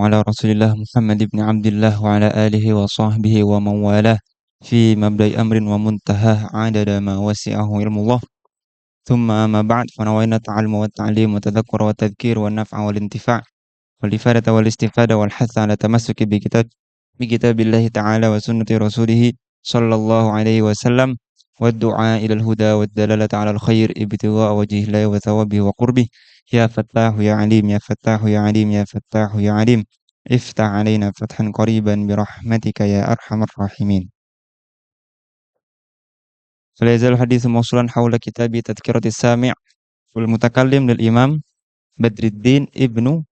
على رسول الله محمد بن عبد الله وعلى آله وصحبه ومن والاه في مبدأ أمر ومنتهى عدد ما وسعه علم الله ثم ما بعد فنوينا التعلم والتعليم والتذكر والتذكير والنفع والانتفاع والإفادة والاستفادة والحث على التمسك بكتاب الله تعالى وسنة رسوله صلى الله عليه وسلم والدعاء إلى الهدى والدلالة على الخير ابتغاء وجه الله وثوابه وقربه يا فتاح يا عليم يا فتاح يا عليم يا فتاح يا عليم افتح علينا فتحا قريبا برحمتك يا أرحم الراحمين. فلا يزال الحديث موصولا حول كتاب تذكرة السامع والمتكلم للإمام بدر الدين ابن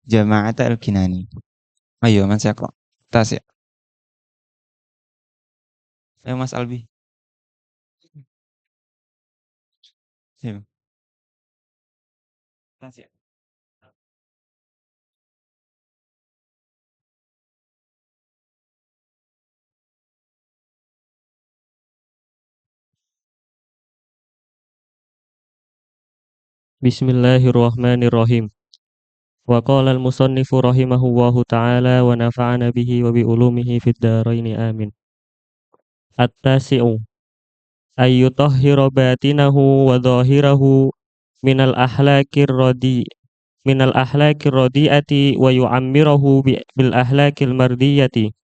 جماعة الكناني. أيوة من سيقرأ تاسع. Ayo Mas Albi. Ayo. Tásya. Bismillahirrahmanirrahim. Wa qala al-musannifu rahimahullahu ta'ala wa nafa'ana bihi wa bi ulumihi fid dharaini amin. At-tasi'u ay yutahhira batinahu wa dhahirahu minal ahlakir radi'ati wa yu'ammirahu bil ahlakil mardiyati.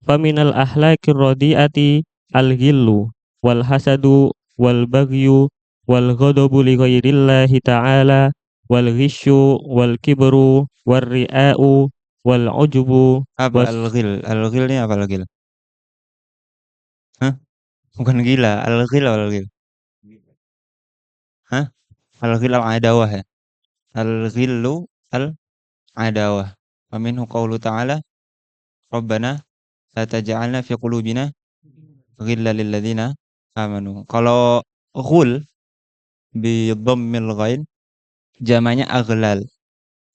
Faminal ahlakir radi'ati al-ghillu wal hasadu wal baghyu wal ghadabu li ghairillahi ta'ala wal ghisyu wal kibru wal ria'u wal ujubu Apa al-ghil? Al-ghil ini apa al-ghil? Hah? Bukan gila. Al-ghil apa al-ghil? Hah? Al-ghil al-adawah ya? Al-ghillu al-adawah. Wa minhu qawlu ta'ala Rabbana la taj'alna fi qulubina ghilla lil ladzina amanu. Kalau ghul bi dhammil ghain jamanya aghlal,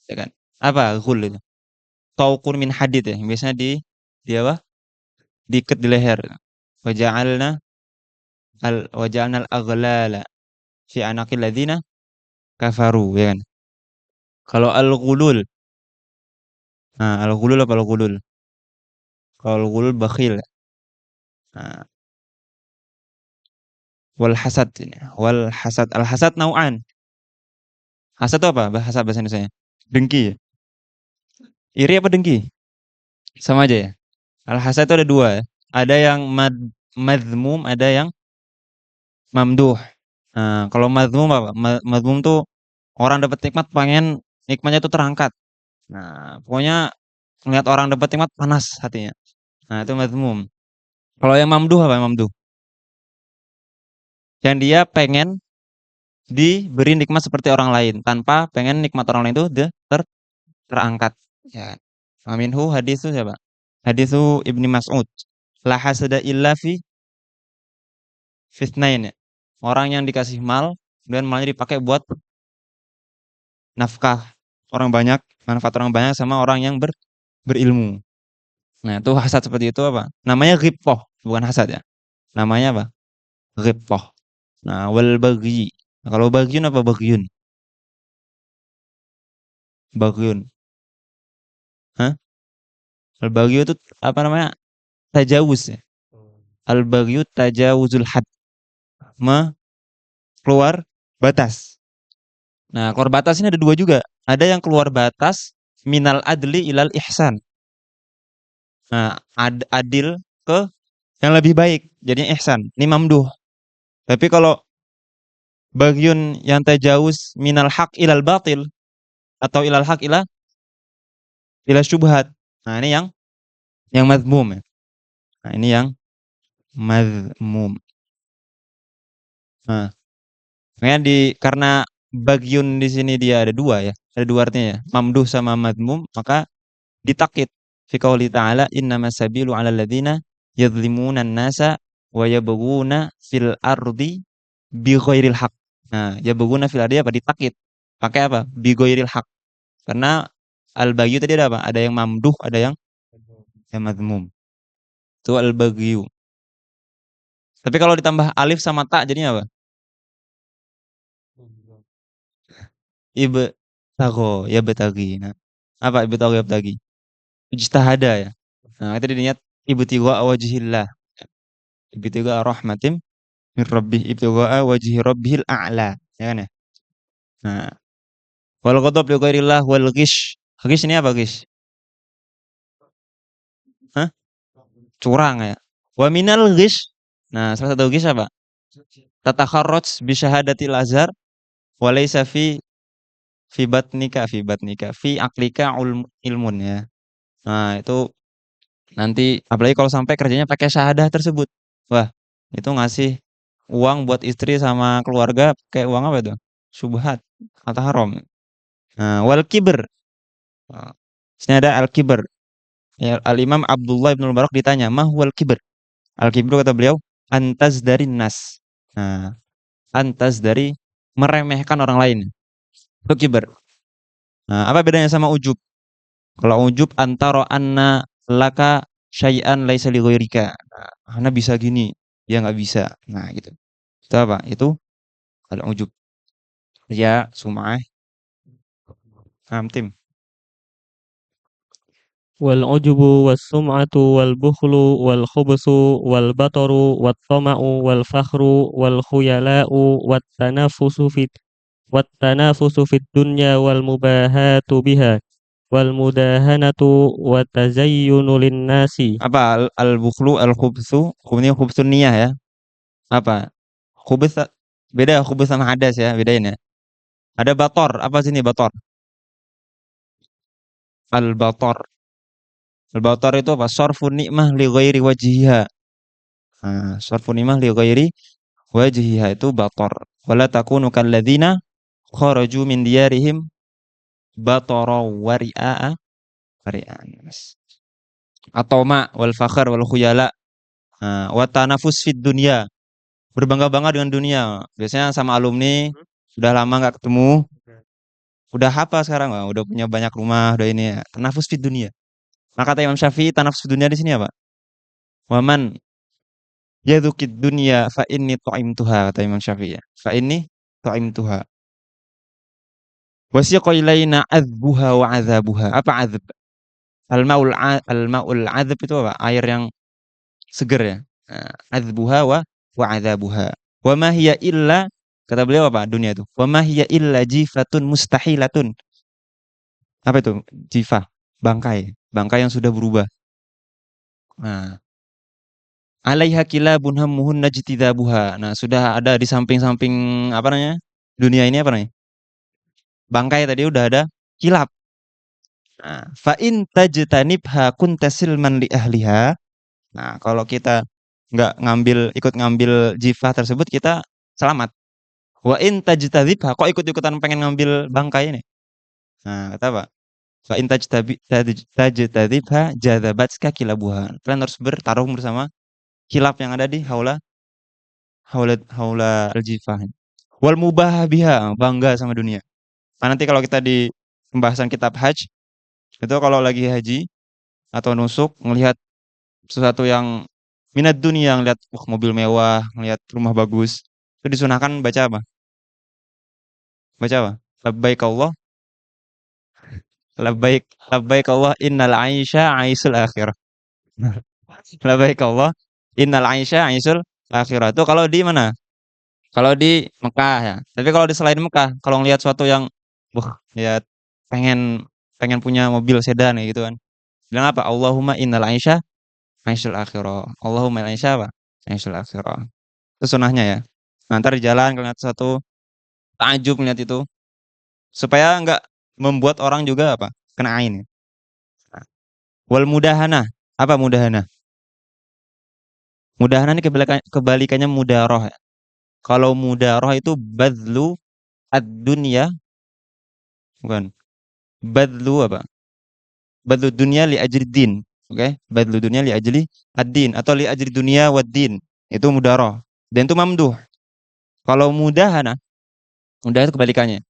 ya kan? Apa ghul itu? Tauqur min hadid ya. Biasanya di apa? Diikat di leher. Waja'alna al-aghlala fi anaqil ladzina kafaru, ya kan? Kalau al-ghulul, nah al-ghulul apa al-ghulul? Kalau al-ghulul bakhil. Nah, wal hasad ini. Wal hasad. Al hasad nau'an. Hasad itu apa? Bahasa Indonesia. Dengki ya? Iri apa dengki? Sama aja ya. Al hasad itu ada dua ya. Ada yang madhmum, ada yang mamduh. Nah, kalau madhmum apa? Madhmum tuh orang dapat nikmat pengen nikmatnya itu terangkat. Nah, pokoknya melihat orang dapat nikmat panas hatinya. Nah, itu madhmum. Kalau yang mamduh apa yang mamduh? Yang dia pengen diberi nikmat seperti orang lain tanpa pengen nikmat orang lain itu terangkat. Ya. Aminhu hadis itu siapa? Hadisu Ibni Mas'ud. La hasada illa fi fitnain ya. Orang yang dikasih mal dan malnya dipakai buat nafkah orang banyak, manfaat orang banyak sama orang yang berilmu. Nah, itu hasad seperti itu apa? Namanya ghibthah, bukan hasad ya. Namanya apa? Ghibthah. Nah, wal baghi. Nah, kalau bagyun apa bagyun? Bagyun. Hah? Al baghi itu apa namanya? Tajawuz ya. Al baghi tajawuzul had. Keluar batas. Nah, keluar batas ini ada dua juga. Ada yang keluar batas minal adli ilal ihsan. Nah, adil ke yang lebih baik, jadinya ihsan. Ini mamduh. Tapi kalau bagyun yang tajawuz minal haq ilal batil atau ilal haq ila syubhat. Nah, ini yang mazmum ya. Nah, ini yang mazmum. Nah, karena bagyun di sini dia ada dua ya. Ada dua artinya ya. Mamduh sama mazmum, maka ditakit fi qouli ta'ala innamas sabilu 'alal ladzina yadhlimuna an-nasa wa yabghuna fil ardi bighairil haq. Nah, yabghuna fil ardi apa ditakit. Pakai apa? Bighairil haq. Karena al-baghyu tadi ada apa? Ada yang mamduh, ada yang mazmum. Itu al-baghyu. Tapi kalau ditambah alif sama ta jadinya apa? Ibtagho, ya betagi. Nah, Apa ibtaghi? Ijtahada ya. Nah, itu niat ibtigha wajhillah. Ibtigha rahmatim min rabbih ibtigha wajhi rabbihil a'la. Ya kan ya? Nah, wal ghadab li ghairillah wal ghish. Ghish ini apa ghish? Hah? Curang ya. Wa minal ghish. Nah, salah satu ghish apa? Tatakharraj bi syahadatil azhar wa laysa fi batnika fi aklika ilmun ya. Nah, itu nanti apalagi kalau sampai kerjanya pakai syahadah tersebut. Wah, itu ngasih uang buat istri sama keluarga pakai uang apa itu? Subhat atau haram. Nah, wal kibr. Nah, sini ada al kibr. Ya, Al Imam Abdullah bin Mubarak ditanya, "Mah wal kibr?" Al kibru kata beliau, antas dari nas. Nah, antas dari meremehkan orang lain. Itu kibr. Nah, apa bedanya sama ujub? Kalau ujub antara anna laka syai'an laisa li ghairika. Nah, ana bisa gini, dia nggak bisa. Nah, gitu. Itu apa? Itu kalau ujub. Ya, sum'ah. Paham, Tim? والعجب والسمعة والبخل والخبث والبطر والطمع والفخر والخيلاء والتنافس في الدنيا والمباهاة بها والمداهنة والتزين للناس. Apa al-bukhlu al-khubthu? Ini khubthun niyah ya. Apa? Khubth beda khubth sama hadas ya, bedain ya. Ada bator, apa sini bator? Al-bator. Al-bator itu apa? Sarfun ni'mah li ghairi wajhiha. Nah, sarfun ni'mah li ghairi wajhiha itu bator. Wala takunu kalladzina kharaju min diyarihim batara wari'a nas. Atau ma wal fakhr wal khuyala. Nah, wa tanafus fid dunya. Berbangga-bangga dengan dunia. Biasanya sama alumni sudah lama nggak ketemu, udah hafal sekarang, wah, udah punya banyak rumah, udah ini ya. Tanafus fid dunya. Maka kata Imam Syafi'i, tanafus fid dunya di sini apa? Waman yadukid dunya fa inni tuha kata Imam Syafi'i ya. Fa inni tuha. Wasiqa ilaina adzbuha wa adzabuha. Apa adzab? Al-ma'ul adzab itu apa? Air yang seger ya. Nah, adzbuha wa adzabuha. Wa ma hiya illa kata beliau apa dunia itu? Wa ma hiya illa jifatun mustahilatun. Apa itu? Jifah, bangkai, bangkai yang sudah berubah. Nah, alaiha kilabun hammuhun najtidabuha. Nah, sudah ada di samping-samping apa namanya? Dunia ini apa namanya? Bangkai tadi udah ada kilap. Nah, fa in tajtanibha kunta silman li ahliha. Nah, kalau kita nggak ikut ngambil jifah tersebut, kita selamat. Wa in tajtadibha, kok ikut-ikutan pengen ngambil bangkai ini? Nah, kata apa? Fa in tajtadibha jadzabatska kilabuha. Kalian harus bertarung bersama kilap yang ada di haula haula haula al-jifah. Wal mubah biha, bangga sama dunia. Nah, nanti kalau kita di pembahasan kitab haji, itu kalau lagi haji atau nusuk ngelihat sesuatu yang minat dunia, ngelihat mobil mewah, ngelihat rumah bagus, itu disunahkan baca apa? Baca apa? Labbaik Allah, labbaik labbaik Allah innal aisha aisul akhirah. Labbaik Allah innal aisha aisul akhirah. Itu kalau di mana? Kalau di Mekah ya. Tapi kalau di selain Mekah, kalau ngelihat sesuatu yang lihat pengen pengen punya mobil sedan kayak gitu kan. Bilang apa? Allahumma innal aisha aisyul akhirah. Allahumma innal aisha apa? Aisyul akhirah. Itu sunahnya ya. Nah, ntar di jalan kalau lihat sesuatu takjub melihat itu supaya enggak membuat orang juga apa? Kena ain. Ya. Nah, wal mudahana. Apa mudahana? Mudahana ini kebalikannya mudaroh ya. Kalau mudaroh itu badlu ad-dunya bukan. Badlu apa? Badlu dunia li ajri din. Oke, okay? Badlu dunia li ajli ad-din atau li ajri dunia wad din. Itu mudaroh. Dan itu mamduh. Kalau mudah itu kebalikannya.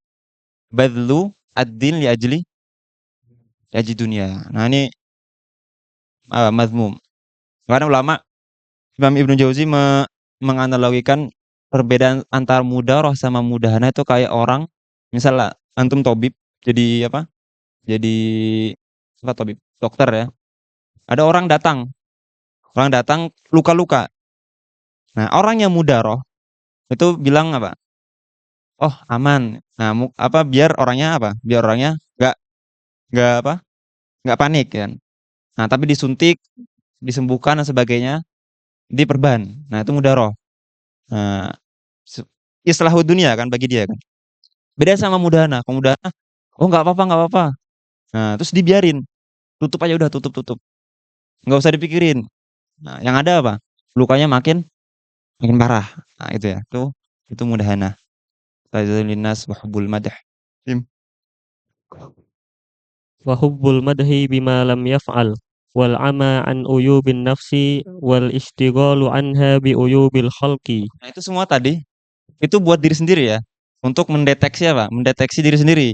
Badlu ad-din li ajli dunia. Nah, ini mazmum. Karena ulama Imam Ibnu Jauzi menganalogikan perbedaan antara mudaroh sama mudahana itu kayak orang misalnya antum tobib jadi apa? jadi apa tabib? Dokter ya. Ada orang datang luka-luka. Nah, orang yang mudaroh itu bilang apa? Oh, aman. Nah, apa biar orangnya apa? Biar orangnya nggak nggak apa? Nggak panik kan. Nah, tapi disuntik, disembuhkan dan sebagainya, diperban. Nah, itu mudaroh. Nah, se- islahu dunia kan bagi dia kan. Beda sama mudahana. Kalau mudahana, oh nggak apa-apa, nggak apa-apa. Nah, terus dibiarin, tutup aja udah tutup, nggak usah dipikirin. Nah, yang ada apa? Lukanya makin makin parah. Nah, itu ya, itu mudahana. Tazilun linnas wa hubbul madah. Im. Wa hubbul madhi bima lam yaf'al wal ama an uyubin nafsi wal ishtighalu anha bi uyubil khalqi. Nah, itu semua tadi itu buat diri sendiri ya. Untuk mendeteksi apa? Mendeteksi diri sendiri.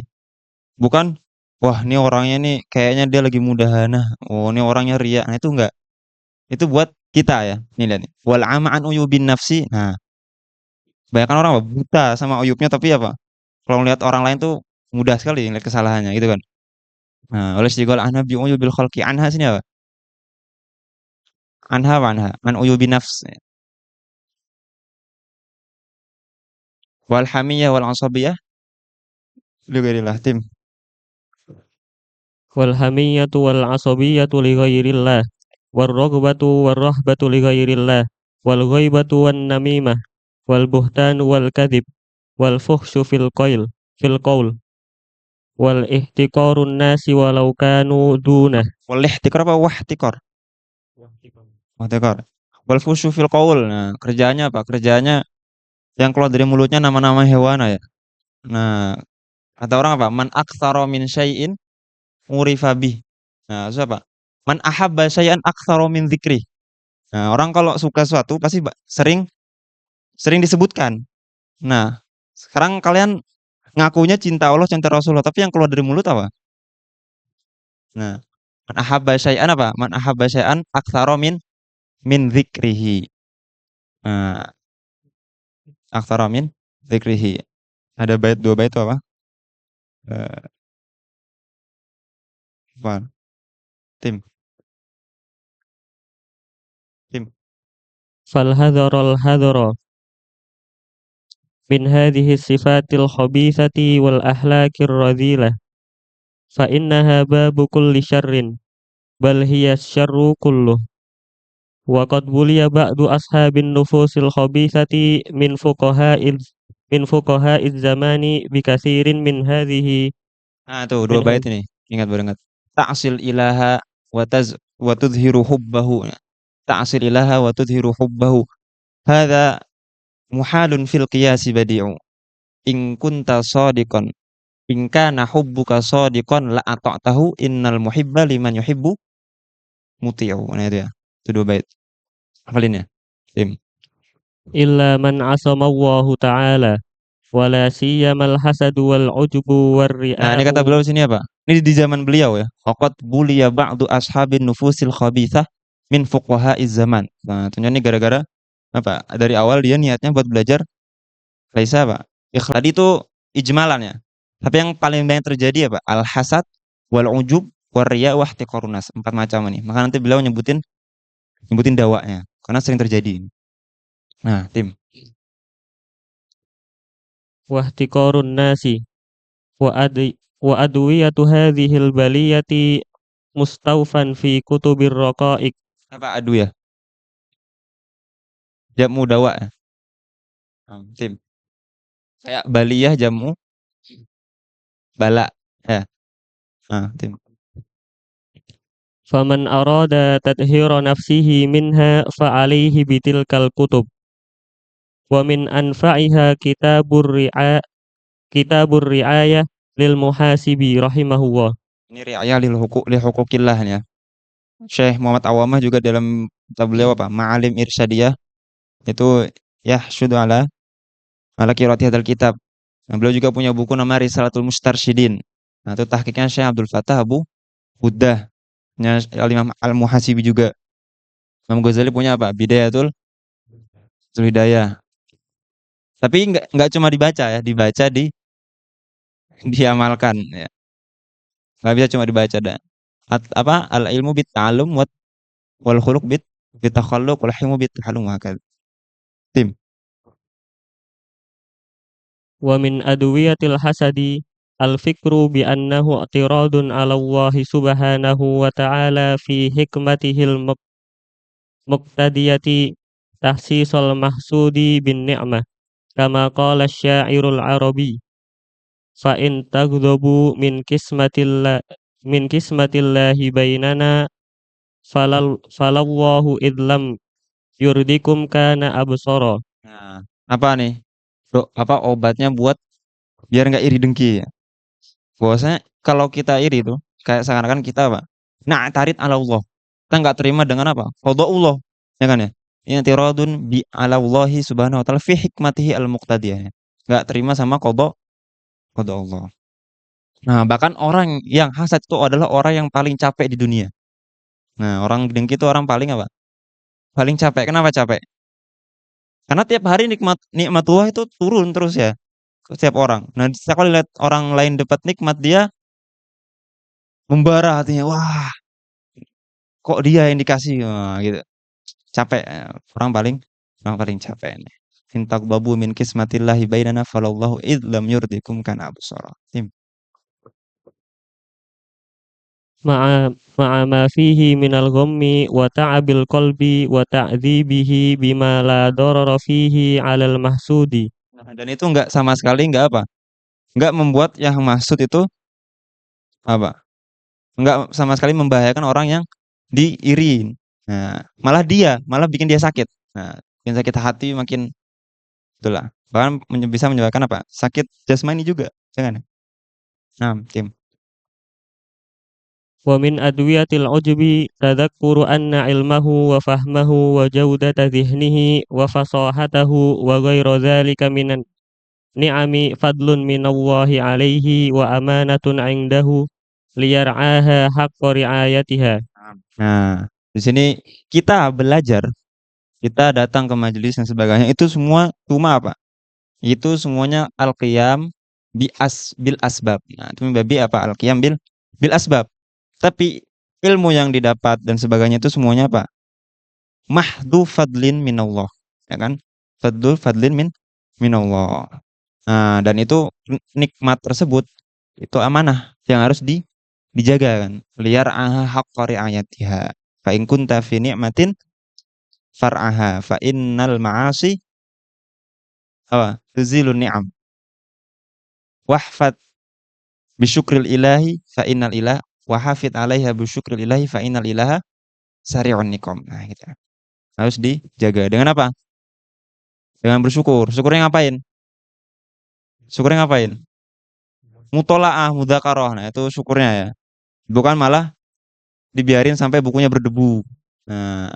Bukan, wah ini orangnya nih kayaknya dia lagi mudahana. Oh ini orangnya ria. Nah itu enggak. Itu buat kita ya. Nih lihat nih. Wal ama'an uyubin nafsi. Nah, banyak orang apa? Buta sama uyubnya tapi apa? Kalau ngelihat orang lain tuh mudah sekali ngeliat kesalahannya gitu kan. Nah, oleh sigol anha bi uyubil khalqi. Anha sini apa? Anha wa anha. An uyubin nafs. Wal hamiyah wal asabiyah. Ligairillah tim. Wal hamiyatu wal asabiyatu li ghairillah war raghbatu war rahbatu li ghairillah wal ghaibatu wan namimah wal buhtanu wal kadhib wal fuhsyu fil qaul wal ihtiqarun nasi walau kanu dunah. Wal ihtikar apa? Wahtikar. Wahtikar. Wal fusyu fil qaul. Nah, kerjaannya apa? Kerjaannya yang keluar dari mulutnya nama-nama hewan ya. Nah, kata orang apa? Man aktsara min syai'in urifa bih. Nah, itu apa? Man ahabba syai'an aktsara min dzikri. Nah, orang kalau suka sesuatu pasti sering sering disebutkan. Nah, sekarang kalian ngakunya cinta Allah, cinta Rasulullah, tapi yang keluar dari mulut apa? Nah, man ahabba syai'an apa? Man ahabba syai'an aktsara min dzikrihi. Nah, aktsara min dzikrihi. Ada bait dua bait itu apa? Eh, apa? Tim, tim. Fal hadharal hadhara min hadhihi sifatil khabithati wal ahlakir radhilah fa innaha babu kulli syarrin bal hiya syarru kulluh. Wa qad buliya ba'du ashabin nufusil khabithati min fuqaha'iz zamani bi katsirin min hadhihi Nah, tuh dua min bait hadhihi. ini. Ingat baru ingat. Ta'sil ilaha wa tudhiru hubbahu. Ta'sil ilaha wa tudhiru hubbahu. Hadza muhalun fil qiyasi badi'u. In kunta shadiqan. In kana hubbuka shadiqan la ata'tahu innal muhibba liman yuhibbu muti'u. Nah itu ya. Itu dua bait. Hafalin ya. Tim. Illa man asama Allahu ta'ala wala siyamal hasadu wal ujubu war Nah, ini kata ria'u. beliau di sini apa? Ini di zaman beliau ya. Waqad buliya ba'du ashabin nufusil khabithah min fuqaha'iz zaman. Nah, ternyata ini gara-gara apa? Dari awal dia niatnya buat belajar Laisa apa? Ikhlas tadi itu ijmalan ya. Tapi yang paling banyak terjadi apa? Al hasad wal ujub war riya wa ihtiqarun nas. Empat macam ini. Maka nanti beliau nyebutin dawanya karena sering terjadi. Nah, tim. Wa ihtiqarun nasi wa adwiyatu hadhil baliyati mustawfan fi kutubir raqaiq. Apa adu ya? Jamu dawa ya. Tim. Kayak baliyah jamu bala ya. Nah, tim. Faman arada tathira nafsihi minha fa alaihi bitilkal kutub wa min anfa'iha kitabur ri'ayah lil muhasibi rahimahullah. Ini riayah li hukukillah ya. Syekh Muhammad Awamah juga dalam kitab beliau apa? Ma'alim Irsyadiyah itu ya syudu ala qiraati hadzal kitab. Nah, beliau juga punya buku nama Risalatul Mustarsyidin. Nah, itu tahqiqnya Syekh Abdul Fattah Abu Huddah. Nya Al-Imam Al-Muhasibi juga. Imam Ghazali punya apa? Bidayatul Hidayah. Tapi nggak cuma dibaca ya, dibaca diamalkan ya. Nggak bisa cuma dibaca dah. Apa al ilmu bit ta'allum wal khuluq bit takhalluq wal hilmu bit tahallum hakad. Tim. Wa min adwiyatil hasadi al-fikru bi annahu i'tiradun 'ala Allah subhanahu wa ta'ala fi hikmatihil muqtadiyati tahsisul mahsudi bin ni'mah kama qala asy-syairul arabi fa in taghdabu min kismatillahi bainana falallahu idlam yurdikum kana absara. Nah, apa nih? Apa obatnya buat biar nggak iri dengki ya? Bahwasanya kalau kita iri tuh kayak seakan-akan kita apa? Nah, tarid ala Allah. Kita nggak terima dengan apa? Allah, ya kan ya? Ini tiradun bi ala Allahi subhanahu wa ta'ala fi hikmatihi al-muqtadiyah. Nggak terima sama qada Allah. Nah, bahkan orang yang hasad itu adalah orang yang paling capek di dunia. Nah, orang dengki itu orang paling apa? Paling capek. Kenapa capek? Karena tiap hari nikmatullah itu turun terus ya ke setiap orang. Nah, setiap kali lihat orang lain dapat nikmat dia membara hatinya. Wah, kok dia yang dikasih. Wah, gitu. Capek. Orang paling capek nih. Intak babu min kismatillahi bainana falallahu idlam yurdikum kan absara. Tim. Ma'a ma fihi minal ghammi wa ta'abil qalbi wa ta'dzibihi bima la darara fihi 'alal mahsudi. Nah, dan itu enggak sama sekali enggak apa? Enggak membuat yang maksud itu apa? Enggak sama sekali membahayakan orang yang diiriin. Nah, malah bikin dia sakit. Nah, bikin sakit hati makin itulah. Bahkan bisa menyebabkan apa? Sakit jasmani juga. Jangan. Nah, tim. Wa min adwiyatil ujbi tadhakkuru anna ilmahu wa fahmahu wa jawdata dhihnihi wa fasahatahu wa ghairu dhalika minan ni'ami fadlun minallahi alaihi wa amanatun 'indahu liyar'aha haqqa ri'ayatiha. Nah, di sini kita belajar, kita datang ke majelis dan sebagainya itu semua cuma apa? Itu semuanya al-qiyam bil asbab. Nah, itu babi apa? Al-qiyam bil asbab. Tapi ilmu yang didapat dan sebagainya itu semuanya apa? Mahdu fadlin minallah. Ya kan? Fadlin minallah. Nah, dan itu nikmat tersebut itu amanah yang harus dijaga kan. Liar aha haqqa riayatiha. Fa in kunta fi ni'matin far'aha fa innal ma'asi apa? Tuzilun ni'am. Wahfad bisyukril ilahi fa innal ilah wa hafid 'alaiha bisyukril ilahi fa innal ilaha sari'un niqam. Nah, gitu. Harus dijaga dengan apa? Dengan bersyukur. Syukurnya ngapain? Syukurnya ngapain? Mutolaah, mudzakarah. Nah, itu syukurnya ya. Bukan malah dibiarin sampai bukunya berdebu. Nah,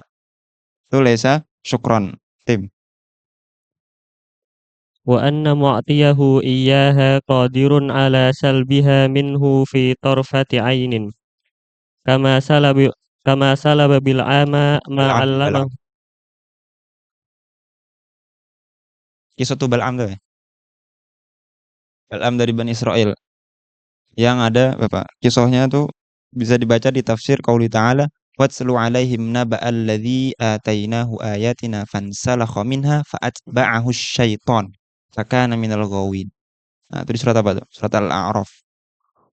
itu lesa syukron. Tim. Wa anna mu'tiyahu iyyaha qadirun ala salbiha minhu fi tarfati 'ainin kama salabi kama salaba bil ama ma Bal'am. 'allama. Kisah tuh Bal'am tuh ya. Bal'am dari Bani Israel. Yang ada Bapak, kisahnya tuh bisa dibaca di tafsir qauli ta'ala watslu 'alaihim naba'al ladzi atainahu ayatina fansalakha minha fa'atba'ahu syaiton fakana minal ghawin. Nah, itu di surat apa tuh? Surat Al-A'raf.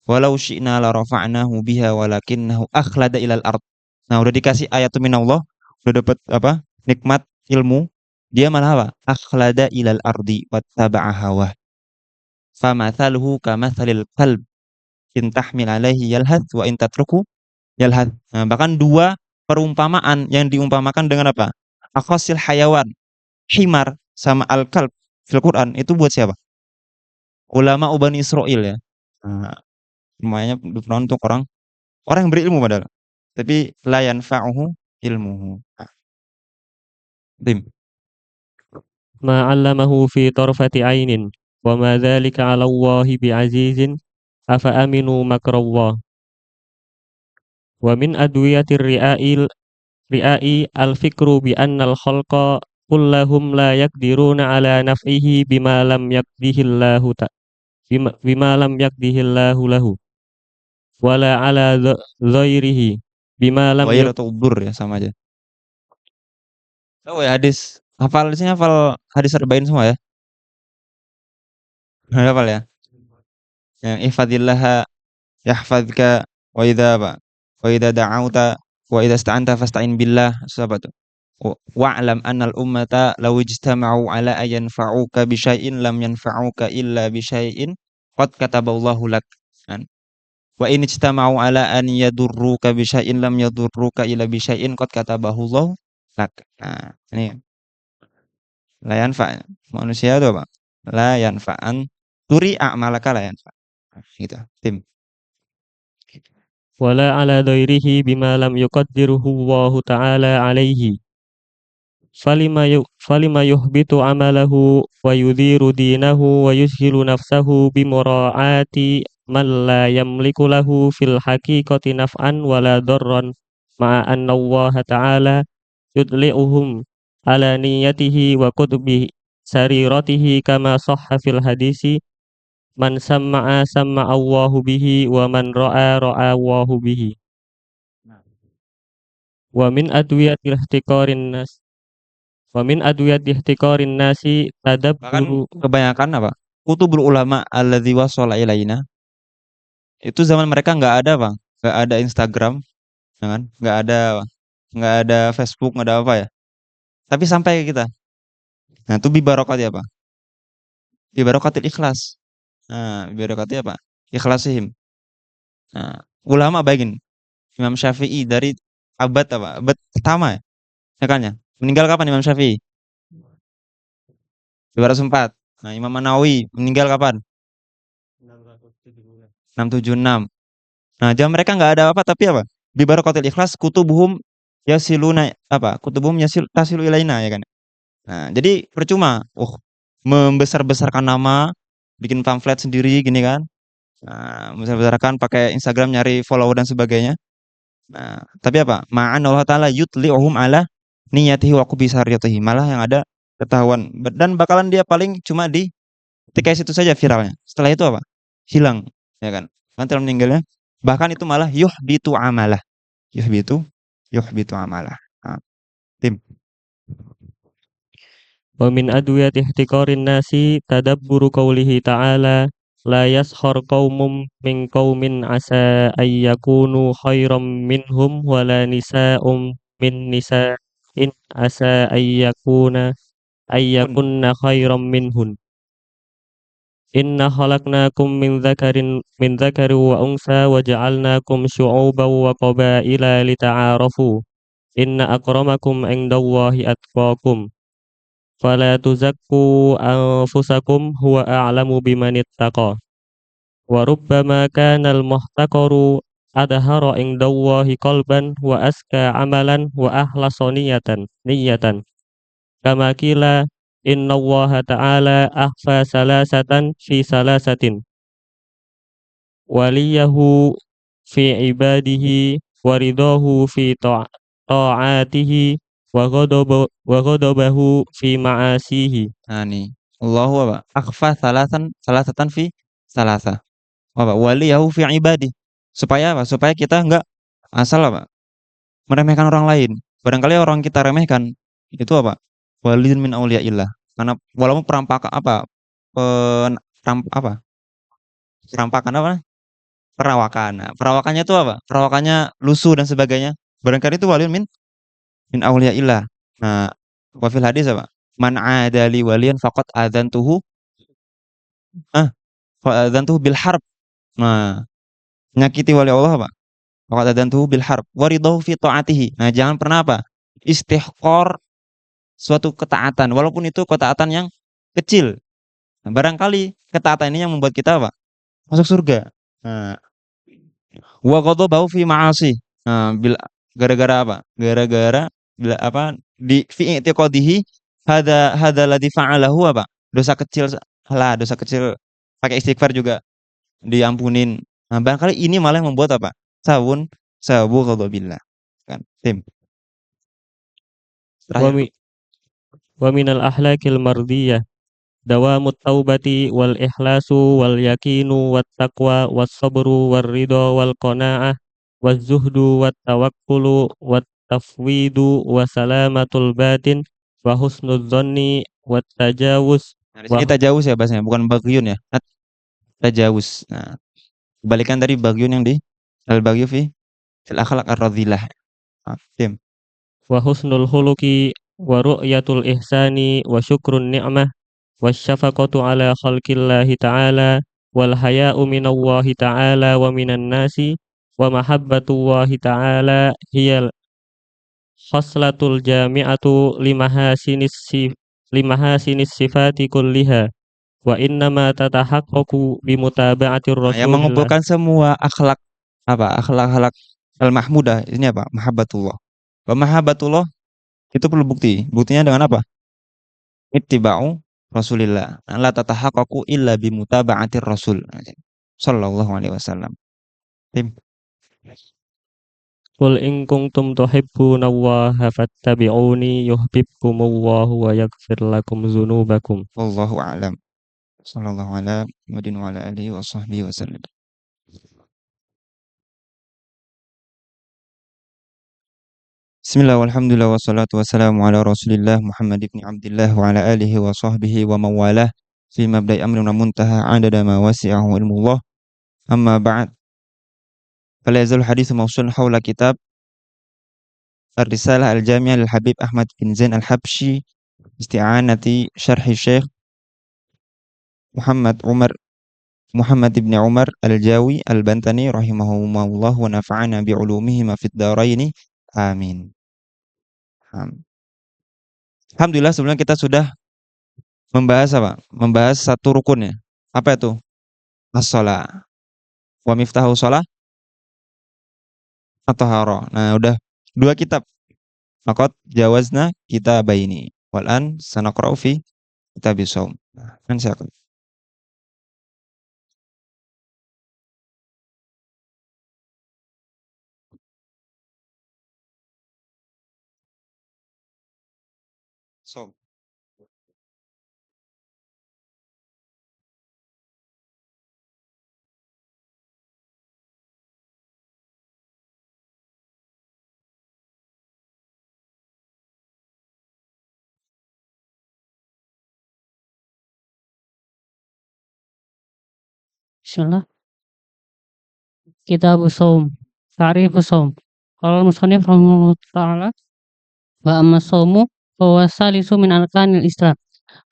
Walau syi'na la rafa'nahu biha walakinnahu akhlada ilal ard. Nah, udah dikasih ayat minallah, udah dapat apa? Nikmat ilmu, dia malah apa? Akhlada ilal ardi wattaba'a hawa. Famathaluhu kamathalil qalb in tahmil alaihi yalhath wa in tatruku yalhath. Nah, bahkan dua perumpamaan yang diumpamakan dengan apa? Akhasil hayawan, himar sama al-kalb fil Quran itu buat siapa? Ulama Bani Israel ya. Nah, semuanya berperan untuk orang orang yang berilmu padahal. Tapi la yanfa'uhu ilmuhu. Nah, Tim. Ma 'allamahu fi tarfati 'ainin wa ma dzalika 'ala Allahi bi'azizin afa aminu makrallah. Wa min adwiyatir ri'ai al-fikru bi annal khalqa kullahum la yaqdiruna 'ala naf'ihi bima lam yaqdihillahu lahu. wala ala ghairihi bima lam Ghair atau udur ya sama aja. Oh ya hadis. Hafal di sini hafal hadis arba'in semua ya. Hafal ya. Yang ihfadillaha yahfadka wa idza ba wa idza da'auta wa idza ista'anta fasta'in billah. Apa tuh? Wa'lam annal ummata law ijtama'u ala an yanfa'uka bi syai'in lam yanfa'uka illa bi syai'in qad kataballahu lak. Kan? Wa in ijtama'u ala an yadurruka bi syai'in lam yadurruka illa bi syai'in qad katabahu Allah lak. Nah, ini la yanfa manusia itu apa? La yanfa'an turi a'malaka la yanfa. Nah, gitu. Tim. wala ala ghairihi bima lam yuqaddiruhu Allah ta'ala alaihi falima yuhbitu amalahu wa yudhiru dinahu wa yushilu nafsahu bimura'ati man la yamliku lahu fil haqiqati naf'an wala darran ma'a anna Allah ta'ala yudli'uhum ala niyatihi wa qutbi sariratihi kama sahha fil hadisi man samma'a samma'a Allahu bihi wa man ra'a ra'a Allahu bihi wa min adwiyatil ihtiqarin nas wa min adwiyati ihtiqarin nasi Bahkan tadabburu. kebanyakan apa? Kutubul ulama alladzi wasala ilaina itu zaman mereka nggak ada, Bang. Nggak ada Instagram, ya kan? Nggak ada Facebook, nggak ada apa ya. Tapi sampai ke kita. Nah, itu bi barokati apa? Bi barokatil ikhlas. Nah, bi barokati apa? Ikhlasihim. Nah, ulama bayangin Imam Syafi'i dari abad apa? Abad pertama ya, ya kan ya? Meninggal kapan Imam Syafi'i? 204. Nah, Imam Nawawi meninggal kapan? 676. Nah, zaman mereka nggak ada apa tapi apa? Bi barokatil ikhlas kutubuhum yasiluna apa? Kutubuhum tasilu ilaina ya kan. Nah, jadi percuma. Oh, membesar-besarkan nama, bikin pamflet sendiri gini kan. Nah, membesar-besarkan pakai Instagram nyari follower dan sebagainya. Nah, tapi apa? Ma'an Allah Ta'ala yutli'uhum ala niyatihi wa kubisariyatihi. Malah yang ada ketahuan. Dan bakalan dia paling cuma di ketika situ saja viralnya. Setelah itu apa? Hilang. Ya kan? Kan telah meninggalnya. Bahkan itu malah yuhbitu amalah. Yuhbitu, yuhbitu amalah. Nah, tim. Wa min adwiyati ihtiqarin nasi tadabburu qawlihi ta'ala la yaskhar qaumum min qaumin asa ayyakunu khairam minhum wala nisa'um min nisa'in asa Pun. ayyakunna khairam minhun. Inna khalaqnakum min dzakari wa unsa wa ja'alnakum syu'uban wa qabaila lita'arafu. Inna akramakum indallahi atqakum. Fala tuzakku anfusakum huwa a'lamu bimanittaqa. Wa rubbama kana al-muhtaqaru adhara indallahi qalban wa aska amalan wa ahlasa niyatan. Kama kila innallaha ta'ala akhfa salasatan fi salasatin waliyahu fi ibadihi wa ridahu fi ta'atihi wa ghadabahu fi ma'asihi. Nah, nih. Allahu apa? Akhfa salasatan fi salasa. Apa? Waliyahu fi ibadi. Supaya apa? Supaya kita enggak asal apa? Meremehkan orang lain. Barangkali orang kita remehkan itu apa? Waliyun min auliyaillah. Karena walaupun perampakan apa? Apa? Perampakan apa? Perawakan. Nah, perawakannya itu apa? Perawakannya lusuh dan sebagainya. Barangkali itu waliyun min auliyaillah. Nah, wa fil hadis apa? Man adali waliyan faqad adzantuhu adzantuhu bil harb. Nah, nyakiti wali Allah apa? Faqad adzantuhu bil harb. Waridahu fi taatihi. Nah, jangan pernah apa? Istihqar suatu ketaatan walaupun itu ketaatan yang kecil. Nah, barangkali ketaatan ini yang membuat kita apa? Masuk surga. Nah, wa ghadabahu fi ma'asi. Nah, gara-gara apa? Gara-gara bila apa di fi i'tiqadihi hadza ladzi fa'alahu apa? Dosa kecil lah, dosa kecil pakai istighfar juga diampunin. Nah, barangkali ini malah yang membuat apa? Sabu ghadabillah. Kan? Tim. Wa Terakhir mi tuh. wa minal ahlakil mardiyah dawamut taubati wal ikhlasu wal yakinu wat taqwa was sabru war ridho wal qanaah waz zuhdu wat tawakkulu wat tafwidu wa salamatul batin wa husnul dzanni wat tajawuz Nah, di sini wa tajawuz ya bahasanya, bukan bagyun ya. Tajawuz. Nah, kebalikan dari bagyun yang di al-bagyu fil akhlaq ar-radhilah. Nah, tim. husnul khuluqi wa ru'yatul ihsani wa syukrun ni'mah wasyafaqatu ala khalqillahi ta'ala wal haya'u minallahi ta'ala wa minan nasi wa mahabbatullahi ta'ala hiyal khaslatul jami'atu limahasinis sifati kulliha wa innama tatahaqqaqu bimutaba'atir Nah, yang rasulillah. mengumpulkan semua akhlak apa? Akhlak-akhlak al-mahmudah ini apa? Mahabbatullah. Wa mahabbatullah itu perlu bukti. Buktinya dengan apa? Ittiba'u Rasulillah. La tatahaqqaqu illa bimutaba'atir Rasul. Sallallahu alaihi wasallam. Tim. Qul in kuntum tuhibbunallaha fattabi'uni yuhibbukumullahu wa yaghfir lakum dzunubakum. Wallahu a'lam. Sallallahu ala Muhammadin wa ala alihi wa sahbihi wasallam. Bismillah walhamdulillah wassalatu wassalamu ala Rasulillah Muhammad ibn Abdullah wa ala alihi wa sahbihi wa mawalah fi mabda'i amrin wa muntaha adada ma wasi'ahu ilmullah. Amma ba'd. Fala yazal hadithu mawsul hawla kitab Ar-Risalah Al-Jami'ah lil Habib Ahmad bin Zain Al-Habsyi isti'anati syarhi Syekh Muhammad ibn Umar Al-Jawi Al-Bantani rahimahumullah wa nafa'ana bi'ulumihima fid dharaini. Amin. Alhamdulillah sebelumnya kita sudah membahas apa? Membahas satu rukunnya. Apa itu? As-shalah. Wa miftahu shalah at-taharah. Nah, udah dua kitab. Maqad jawazna kitabaini. Wal an sanaqra'u fi kitabis shaum. Nah, kan siapa? Shaum. Bismillah. Kitab Shaum. Ta'rif Shaum. Qala al-musannif rahimahullah ta'ala wa amma shaumu huwa salisu min arkanil Islam.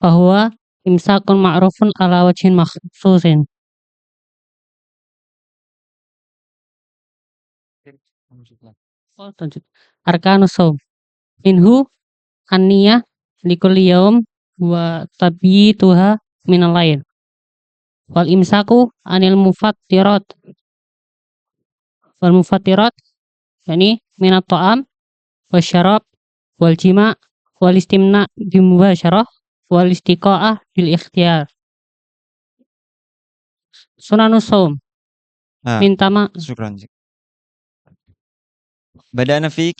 Fa huwa imsakun ma'rufun ala wajhin makhsusin. Arkanus shaum. Minhu an-niyah likulli yaum wa tabyituha min al-lail. Wal imsaku anil mufattirat. Wal mufattirat yani minat ta'am wasyarab wal jima' wal istimna bimubasyarah wal istiqa'ah bil ikhtiyar. Sunanus shaum. Nah, Mintama syukran. Badana fi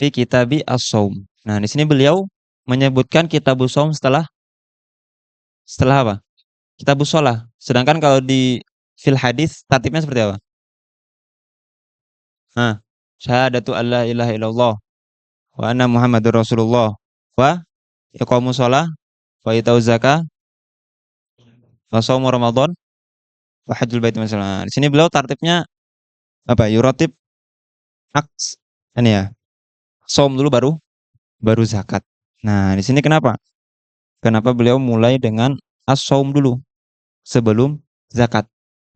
kitabi as-shaum. Nah, di sini beliau menyebutkan kitabus shaum setelah apa? Kitabus shalah. Sedangkan kalau di fil hadis tertibnya seperti apa? Nah, syahadatu alla ilaha illallah wa anna muhammadur rasulullah wa iqamus shalah wa itauz zakah wa shaum ramadan wa hajjul bait masalah. Di sini beliau tertibnya apa? Yuratib aks ini ya. Shaum dulu baru zakat. Nah, di sini kenapa? Kenapa beliau mulai dengan as-shaum dulu sebelum zakat?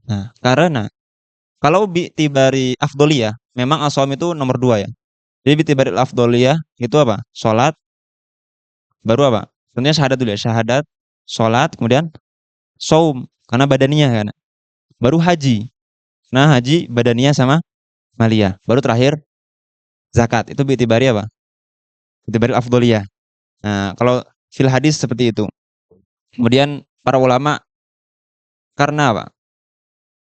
Nah, karena kalau bitibari afdoliyah, memang as-shaum itu nomor 2 ya. Jadi bitibari afdoliyah itu apa? Salat, baru apa? Tentunya syahadat dulu ya, syahadat, salat, kemudian shaum karena badaniyah kan. Baru haji. Nah, haji badaniyah sama maliyah. Baru terakhir zakat. Itu bitibari apa? Bitibari afdoliyah. Nah, kalau fil hadis seperti itu. Kemudian para ulama karena apa?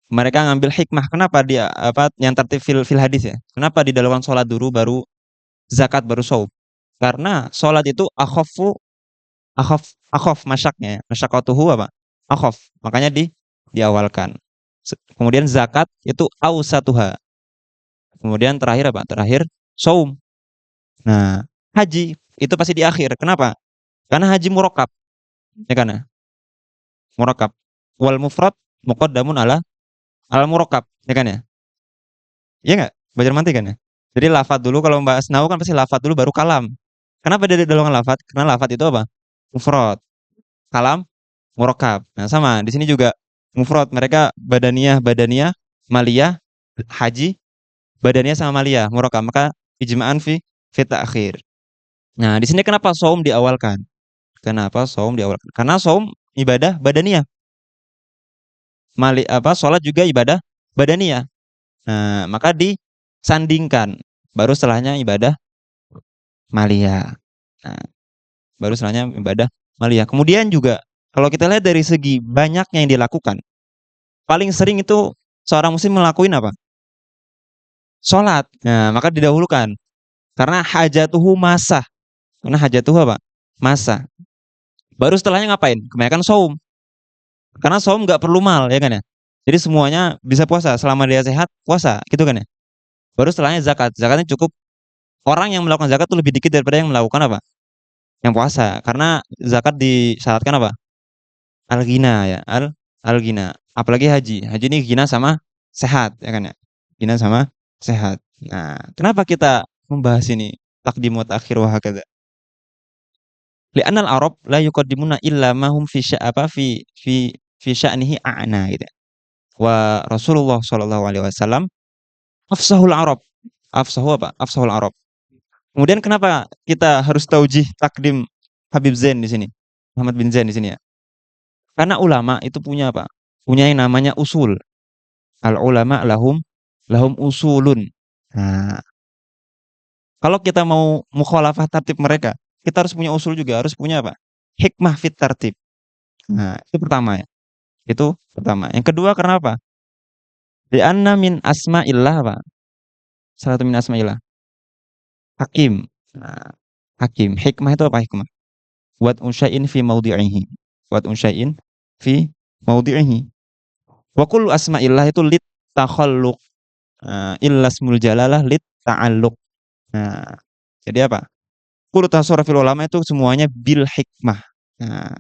Mereka ngambil hikmah. Kenapa dia apa yang tertib fil hadis ya? Kenapa didahulukan sholat dulu baru zakat baru shaum? Karena sholat itu akhaf masyaknya, masyaqatuhu apa? Akhaf. Makanya diawalkan. Kemudian zakat itu ausatuha. Kemudian terakhir apa? Terakhir saum. Nah, haji itu pasti di akhir. Kenapa? Karena haji murakab, ya kan? Ya? Murakab. Wal mufrad muqaddamun ala murakab, ya kan ya? Iya nggak? Belajar mantik kan ya? Jadi lafadz dulu kalau membahas nahwu kan pasti lafadz dulu baru kalam. Kenapa dia golongan lafadz? Karena lafadz itu apa? Mufrad. Kalam murakab. Nah, sama di sini juga mufrad. Mereka badaniyah, maliyah, haji, badaniyah sama maliyah, murakab. Maka ijma'an fi ta'khir. Nah, di sini kenapa saum diawalkan? Kenapa saum diawalkan? Karena saum ibadah badaniyah. Salat juga ibadah badaniyah. Nah, maka disandingkan. Baru setelahnya ibadah maliyah. Nah, baru setelahnya ibadah maliyah. Kemudian juga kalau kita lihat dari segi banyaknya yang dilakukan, paling sering itu seorang muslim melakukan apa? Salat. Nah, maka didahulukan. Karena hajatuhu masah. Karena hajatuhu apa? Masa. Baru setelahnya ngapain? Kebanyakan saum. Karena saum nggak perlu mal, ya kan ya? Jadi semuanya bisa puasa selama dia sehat, puasa, gitu kan ya? Baru setelahnya zakat. Zakatnya cukup. Orang yang melakukan zakat itu lebih dikit daripada yang melakukan apa? Yang puasa. Karena zakat disyaratkan apa? Al-ghina ya, al-ghina. Apalagi haji. Haji ini ghina sama sehat, ya kan ya? Ghina sama sehat. Nah, kenapa kita membahas ini? Taqdim wa ta'khir wa hakadha. Li'anal Arab la yuqaddimuna illa ma hum fi apa fi sya'nihi a'na gitu. Wa Rasulullah sallallahu alaihi wasallam afsahul Arab. Afsahu apa? Afsahul Arab. Kemudian kenapa kita harus taujih takdim Habib Zain di sini? Muhammad bin Zain di sini ya. Karena ulama itu punya apa? Punya yang namanya usul. Al ulama lahum usulun. Nah, kalau kita mau mukhalafah tertib mereka, kita harus punya usul juga, harus punya apa? Hikmah fit tertib. Nah, itu pertama ya. Itu pertama. Yang kedua karena apa? Li'anna min asma'illah apa? Salah satu min asma'illah. Hakim. Nah, hakim. Hikmah itu apa hikmah? Wat unsyain fi maudhi'ihi. Wat unsyain fi maudhi'ihi. Wa kullu asma'illah itu lit takhalluq. Illa ismul jalalah lit ta'alluq. Nah, jadi apa? Kullu tasarrufil ulama itu semuanya bil hikmah. Nah,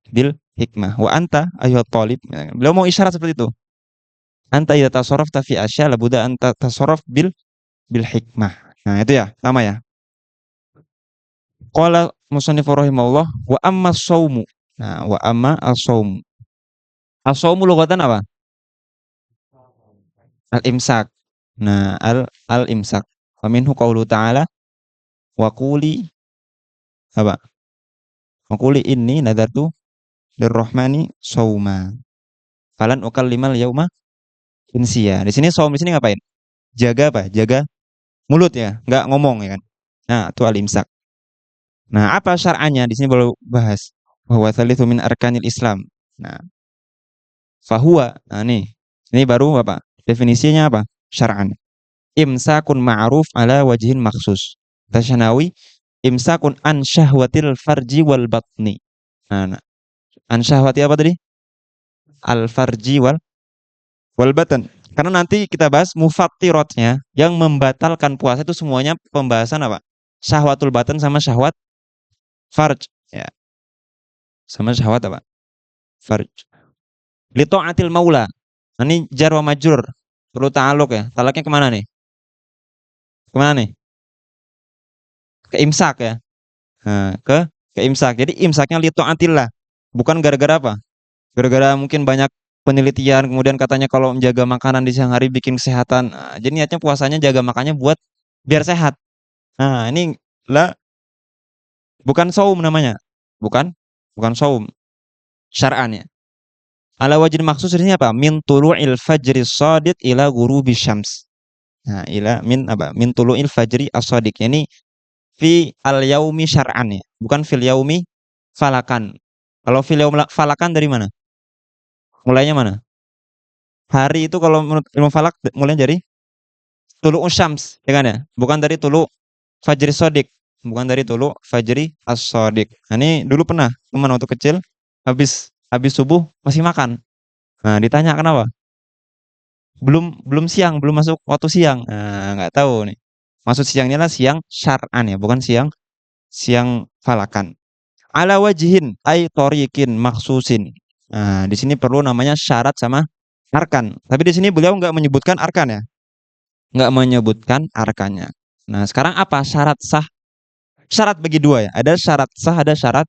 bil hikmah. Wa anta ayyuhat talib. Beliau mau isyarat seperti itu. Anta idza tasarrafta fi asya labuda anta tasarraf bil hikmah. Nah, itu ya, sama ya. Qala musannif rahimahullah wa amma shaumu. Nah, wa amma as-shaum. As-shaumu lughatan apa? Al-imsak. Nah, al-imsak. Wa minhu qaulu ta'ala wa quli apa? Wa quli inni nadartu lirrahmani shauma. Falan ukallimal yauma insiya. Di sini shaum di sini ngapain? Jaga apa? Jaga mulut ya, enggak ngomong ya kan. Nah, itu al-imsak. Nah, apa syar'annya? Di sini baru bahas bahwa tsalitsu min arkanil Islam. Nah, fahuwa. Nah, ini baru apa? Definisinya apa? Syar'an. Imsakun ma'ruf ala wajhin maksus. Tasyanawi imsakun an syahwatil farji wal batni. Nah, an syahwati apa tadi? Al farji wal batan. Karena nanti kita bahas mufattiratnya yang membatalkan puasa itu semuanya pembahasan apa? Syahwatul batan sama syahwat farj ya. Sama syahwat apa? Farj. Li ta'atil maula. Nah, ini jar wa majrur. Perlu ta'aluk ya. Talaknya kemana nih? Kemana nih? Ke imsak ya. Nah, ke imsak. Jadi imsaknya li ta'atillah. Bukan gara-gara apa? Gara-gara mungkin banyak penelitian kemudian katanya kalau menjaga makanan di siang hari bikin kesehatan. Nah, jadi niatnya puasanya jaga makannya buat biar sehat. Nah, ini lah bukan saum namanya. Bukan saum syar'an ya. Ala wajhin maksus ini apa? Min tulu'il fajri shadiq ila ghurubi syams. Nah, ila min apa? Min tulu'il fajri as-shadiq. Yani fi al yaumi syar'an ya. Bukan fil yaumi falakan. Kalau fil yaum falakan dari mana? Mulainya mana? Hari itu kalau menurut ilmu falak mulai dari tulu syams, ya kan ya? Bukan dari tulu fajri shadiq. bukan dari tulu fajri as-shadiq. Nah, ini dulu pernah teman waktu kecil habis habis subuh masih makan. Nah, ditanya kenapa? Belum belum siang, belum masuk waktu siang. Nah, nggak tahu nih. Maksud siangnya lah siang syar'an ya, bukan siang siang falakan. Ala wajihin ay torikin maksusin. Nah, di sini perlu namanya syarat sama arkan. Tapi di sini beliau nggak menyebutkan arkan ya, nggak menyebutkan arkannya. Nah, sekarang apa syarat sah? Syarat bagi dua ya. Ada syarat sah, ada syarat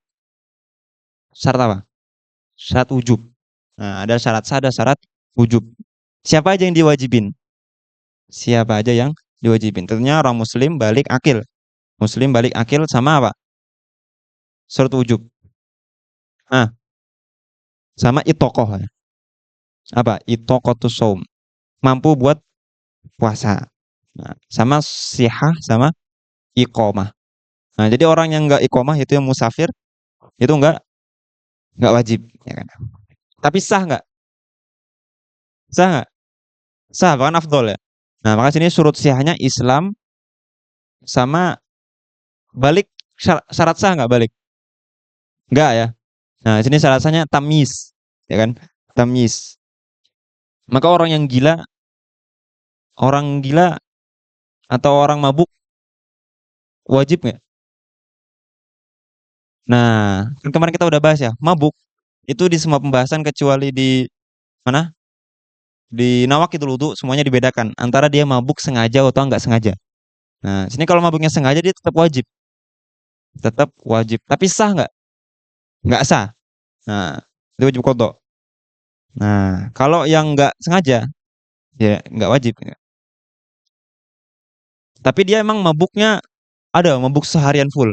apa? Syarat wujub. Nah, ada syarat sah, ada syarat wujub. Siapa aja yang diwajibin? Siapa aja yang diwajibin? Tentunya orang muslim balik akil. Muslim balik akil sama apa? Syarat wujub. Nah, sama itokoh ya. Apa? Itokotus saum. Mampu buat puasa. Nah, sama sihah sama iqomah. Nah, jadi orang yang nggak iqomah itu yang musafir itu nggak wajib, ya kan? Tapi sah nggak? Sah nggak? Sah, bahkan afdol ya. Nah, maka sini surut sihahnya Islam sama balik syarat sah nggak balik? Nggak ya. Nah, sini syarat sahnya tamyiz, ya kan? Tamyiz. Maka orang gila atau orang mabuk wajib nggak? Nah, kan kemarin kita udah bahas ya, mabuk itu di semua pembahasan kecuali di mana? Di Nawaqidul Wudu semuanya dibedakan antara dia mabuk sengaja atau enggak sengaja. Nah, sini kalau mabuknya sengaja dia tetap wajib. Tetap wajib. Tapi sah nggak? Nggak sah. Nah, itu wajib qadha. Nah, kalau yang nggak sengaja ya nggak wajib. Tapi dia emang mabuknya ada mabuk seharian full.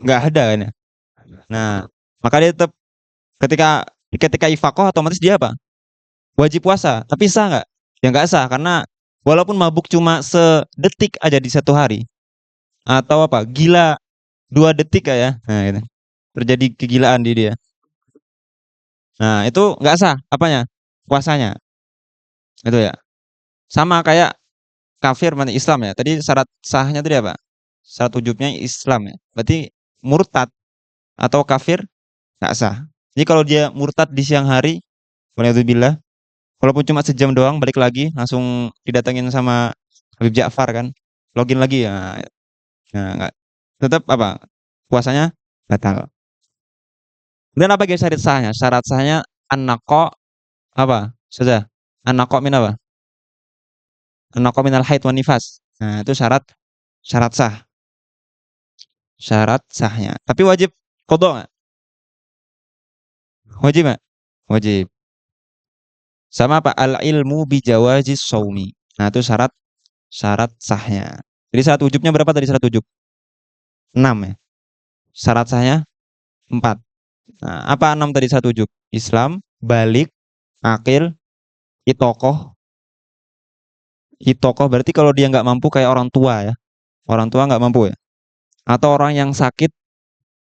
Nggak ada kan ya. Nah, maka dia tetap ketika ketika ifakoh otomatis dia apa? Wajib puasa. Tapi sah nggak? Ya nggak sah karena walaupun mabuk cuma sedetik aja di satu hari atau apa gila 2 detik ya, nah, gitu. Terjadi kegilaan di dia. Nah itu nggak sah apanya puasanya itu ya. Sama kayak kafir mati Islam ya. Tadi syarat sahnya tadi apa? Syarat wujubnya Islam ya. Berarti murtad atau kafir nggak sah. Jadi kalau dia murtad di siang hari, waliyadzubillah, walaupun cuma sejam doang, balik lagi langsung didatengin sama Habib Ja'far kan, login lagi ya. Nah, nggak tetap apa? Puasanya batal. Dan apa guys syarat sahnya? Syarat sahnya an-naqa apa? Sudah. An-naqa min apa? An-naqa minal haid wan nifas. Nah, itu syarat syarat sah. Syarat sahnya. Tapi wajib qadha enggak? Wajib enggak? Wajib. Sama apa? Al-ilmu bi jawazi shaumi. Nah, itu syarat sahnya. Jadi syarat wujubnya berapa tadi syarat wujub? 6 ya. Syarat sahnya 4. Nah, apa 6 tadi syarat wujub? Islam, balik, akil, itokoh. Itokoh berarti kalau dia nggak mampu kayak orang tua ya. Orang tua nggak mampu ya. Atau orang yang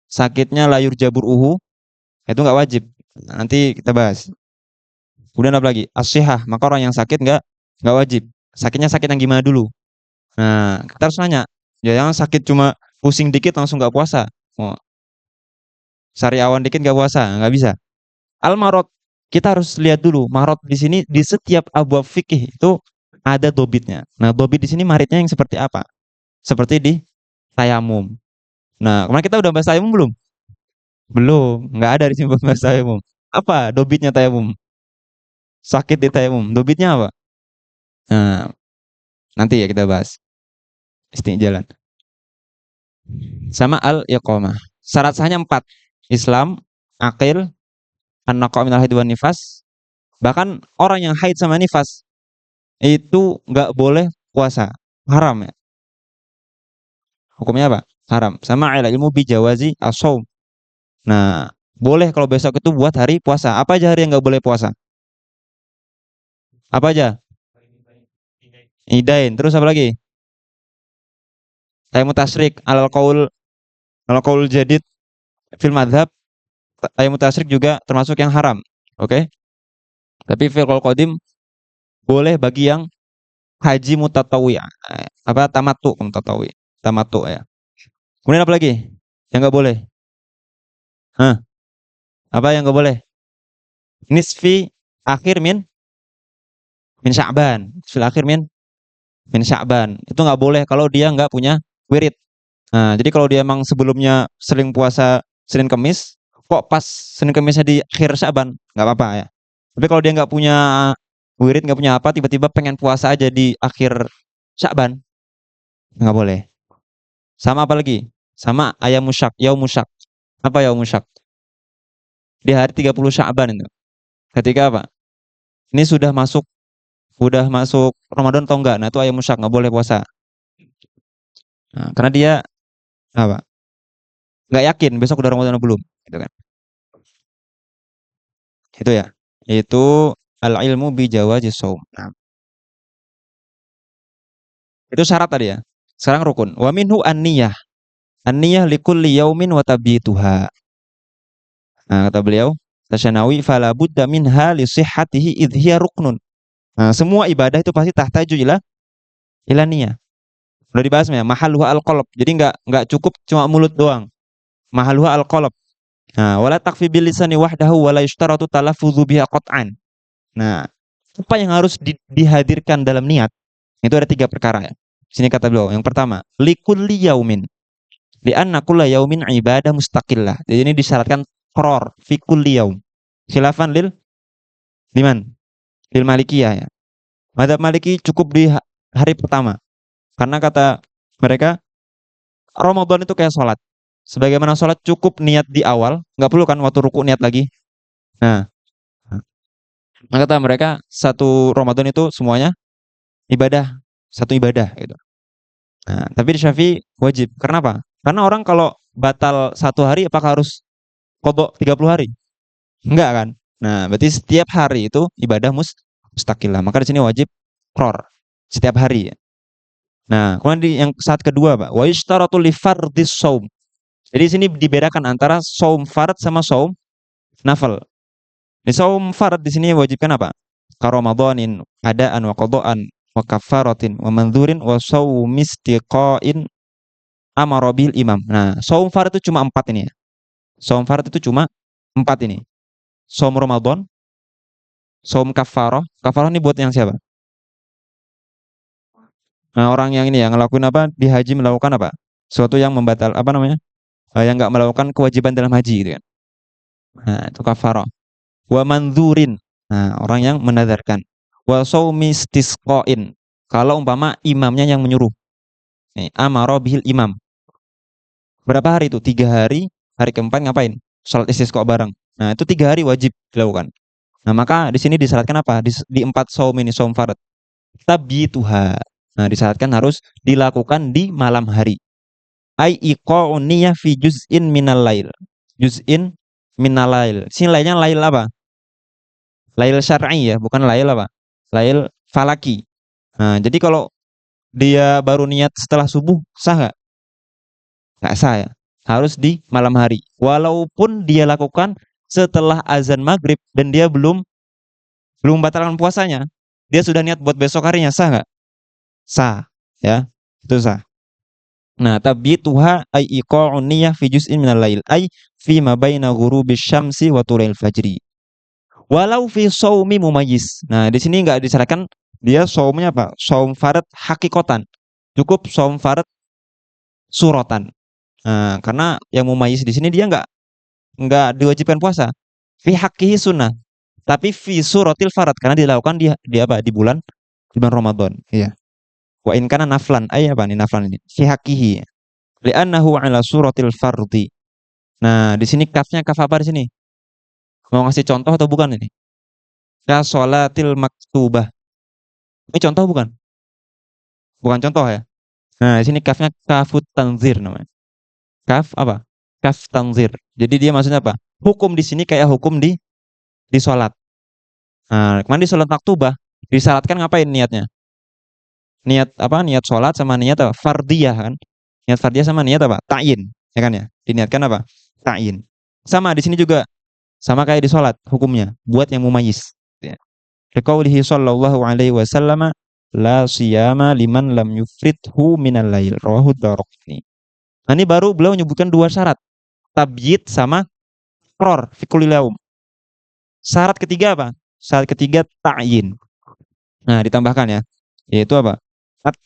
sakitnya layur jabur itu nggak wajib. Nanti kita bahas. Kemudian apa lagi? As-sihah, maka orang yang sakit nggak wajib. Sakitnya sakit yang gimana dulu? Nah, kita harus nanya. Ya yang sakit cuma pusing dikit langsung nggak puasa. Oh, sariawan dikit nggak puasa, nggak bisa. Al-marot, kita harus lihat dulu. Marot di sini di setiap abwab fikih itu ada dobitnya. Nah, dobit di sini maritnya yang seperti apa? Seperti di tayamum. Nah, kemarin kita udah bahas tayamum belum? Belum, nggak ada di sini bahas tayamum. Apa dobitnya tayamum? Sakit di tayamum. Dobitnya apa? Nah, nanti ya kita bahas. Jalan. Sama al-iqamah. Syarat sahnya 4. Islam, akil, an-naqa' minal haid wan nifas. Bahkan orang yang haid sama nifas itu nggak boleh puasa. Haram ya. Hukumnya apa? Haram. Sama ilmu bi jawazi as-shaum. Nah, boleh kalau besok itu buat hari puasa. Apa aja hari yang nggak boleh puasa? Apa aja? Idain. Terus apa lagi? Tayammum tasyrik alal qaul jadid fil madhab. Tayammum tasyrik juga termasuk yang haram. Oke? Tapi fil qaul qadim boleh bagi yang haji mutatawwi. Apa tamattu mutatawwi. tamattu ya. Kemudian apa lagi yang nggak boleh? Apa yang nggak boleh? Nisfi akhir min Sya'ban. Nisfi akhir min Sya'ban. Itu nggak boleh kalau dia nggak punya wirid. Nah, jadi kalau dia emang sebelumnya sering puasa Senin Kemis, kok pas Senin Kemisnya di akhir Sya'ban, nggak apa-apa ya. Tapi kalau dia nggak punya wirid, nggak punya apa, tiba-tiba pengen puasa aja di akhir Sya'ban, nggak boleh. Sama apa lagi? Sama ayam musyak, yaum musyak. Apa yaum musyak? Di hari 30 Sya'ban itu. Ketika apa? Ini sudah masuk Ramadan atau enggak? Nah, itu ayam musyak, nggak boleh puasa. Nah, karena dia apa? Nggak yakin besok udah Ramadan atau belum, gitu kan. Itu ya. Itu al-ilmu bi jawazis shaum. Nah, itu syarat tadi ya. Sekarang rukun. Wa minhu an-niyah. An-niyah likulli yaumin wa tabituha. Nah, kata beliau, Tasyanawi fala budda minha li sihhatihi idh hiya ruknun. Nah, semua ibadah itu pasti tahtaju ila niyah. Udah dibahas ya, mahalluha al-qalb. Jadi enggak cukup cuma mulut doang. Mahalluha al-qalb. Nah, wala takfi bil lisani wahdahu wala yushtaratu talaffuzu biha qat'an. Nah, apa yang harus dihadirkan dalam niat? Itu ada 3 perkara ya. Sini kata beliau, yang pertama, likulli yaumin. Li'anna kulla yaumin ibadah mustaqillah. Jadi ini disyaratkan qrar fi kulli yaum. Khilafan liman? Lil Malikiyah ya. Madzhab Maliki cukup di hari pertama. Karena kata mereka Ramadan itu kayak sholat. Sebagaimana sholat cukup niat di awal, nggak perlu kan waktu ruku niat lagi. Nah, kata mereka satu Ramadan itu semuanya ibadah, satu ibadah gitu. Nah, tapi di Syafi'i wajib. Karena apa? Karena orang kalau batal satu hari apakah harus qadha 30 hari? Enggak kan? Nah, berarti setiap hari itu ibadah mustaqillah. Maka di sini wajib qrar setiap hari ya. Nah, kemudian yang saat kedua, Pak, wa yashtaratu li fardhis shaum. Jadi di sini dibedakan antara shaum fard sama shaum nafil. Di shaum fard di sini wajibkan apa? Ka Ramadanin adaan wa qadaan wa kafaratin wa mandzurin wa shaumi istiqain amara bil imam. Nah, shaum fard itu cuma 4 ini ya. Shaum fard itu cuma 4 ini. Shaum Ramadan, shaum kafarah. Kafarah ini buat yang siapa? Nah, orang yang ini ya ngelakuin apa di haji melakukan apa? Suatu yang membatal apa namanya? Yang nggak melakukan kewajiban dalam haji gitu kan. Nah, itu kafarah. Wa mandzurin. Nah, orang yang menadzarkan. Wa shaumi istisqain. Kalau umpama imamnya yang menyuruh. Nih, amara bihil imam. Berapa hari itu? 3 hari. Hari keempat ngapain? Salat istisqa bareng. Nah, itu 3 hari wajib dilakukan. Nah, maka di sini disyaratkan apa? Di 4 saum ini, saum farad. Tabituha. Nah, disyaratkan harus dilakukan di malam hari. Ai iqa'un niyah fi juz'in minal lail. Juz'in minal lail. Sini lailnya lail apa? Lail syar'i ya, bukan lail apa? Lail falaki. Nah, jadi kalau dia baru niat setelah subuh, sah nggak? Nggak sah ya. Harus di malam hari. Walaupun dia lakukan setelah azan maghrib dan dia belum batalkan puasanya, dia sudah niat buat besok harinya, sah nggak? Sah, ya, itu sah. Nah, tabituha ay iqa'un niyah fi juz'in minal lail ay fi ma baina ghurubis syamsi wa tulail fajri. Walau fi shaumi mumayyiz. Nah, di sini nggak disyaratkan dia shaumnya apa? Shaum farad hakikotan. Cukup shaum farad suratan. Nah, karena yang mumayyiz di sini dia nggak diwajibkan puasa. Fi haqqihi sunnah. Tapi fi suratil farad karena dilakukan di apa? Di bulan Ramadan. Iya. Wa in kana naflan, ay apa nih naflan ini? Fi haqqihi. Li'annahu ala suratil fardhi. Nah, di sini kafnya kaf apa di sini? Mau ngasih contoh atau bukan ini? Ka sholatil maktubah. Ini contoh bukan? Bukan contoh ya. Nah, di sini kafnya kafut tanzir namanya. Kaf apa? Kaf tanzir. Jadi dia maksudnya apa? Hukum di sini kayak hukum di sholat. Nah, kemarin di sholat maktubah disyaratkan ngapain niatnya? Niat apa? Niat sholat sama niat apa? Fardiyah kan? Niat fardiyah sama niat apa? Ta'yin, ya kan ya? Diniatkan apa? Ta'yin. Sama di sini juga sama kayak di sholat hukumnya buat yang mumayyiz. Ya. Liqaulihi sallallahu alaihi wasallam la siyama liman lam yufrithu minal lail rawahu Daraqutni. Nah, ini baru beliau menyebutkan dua syarat, tabyid sama iqrar fi kulli yaum. Syarat ketiga apa? Syarat ketiga ta'yin. Nah, ditambahkan ya, yaitu apa?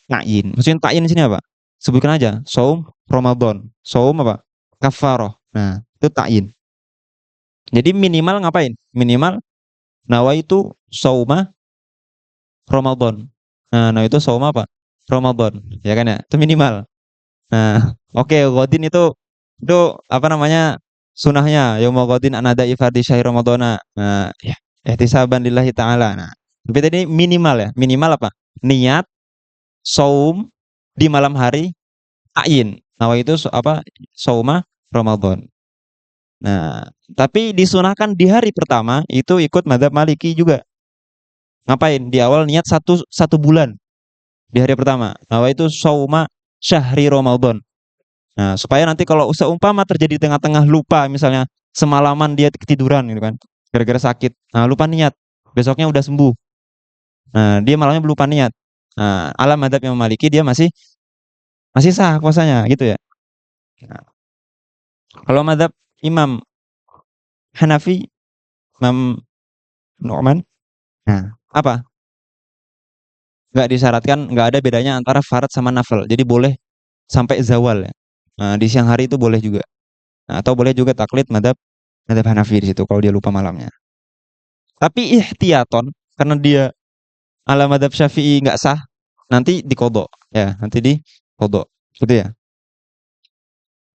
Ta'yin. Maksudnya ta'yin di sini apa? Sebutkan aja, saum Ramadan, saum apa? Kafaroh. Nah, itu ta'yin. Jadi minimal ngapain? Minimal nawaitu sauma Ramadan. Nah itu saum apa? Ramadan, ya kan ya? Itu minimal. Nah, oke, Godin itu apa namanya? Sunahnya yaumul Godin anada ifadi syahr Ramadana. Nah, ya, ihtisaban lillahi taala. Nah, tapi tadi minimal ya. Minimal apa? Niat saum di malam hari ta'yin. Nah, itu apa? Sauma Ramadan. Nah, tapi disunahkan di hari pertama itu ikut madzhab Maliki juga. Ngapain? Di awal niat satu bulan di hari pertama. Nah, itu sauma syahri Ramadan. Nah, supaya nanti kalau seumpama terjadi di tengah-tengah lupa, misalnya semalaman dia ketiduran gitu kan, gara-gara sakit, nah lupa niat, besoknya udah sembuh. Nah, dia malamnya lupa niat. Nah, ala madzhab Imam Maliki dia masih masih sah puasanya gitu ya. Nah, kalau madzhab Imam Hanafi, Imam Nu'man, nah apa? Nggak disyaratkan, nggak ada bedanya antara farad sama nafil. Jadi boleh sampai zawal ya. Nah, di siang hari itu boleh juga. Nah, atau boleh juga taklid madzhab Hanafi di situ kalau dia lupa malamnya. Tapi ihtiyaton karena dia ala madzhab Syafi'i nggak sah, nanti dikodok ya, nanti dikodok gitu ya.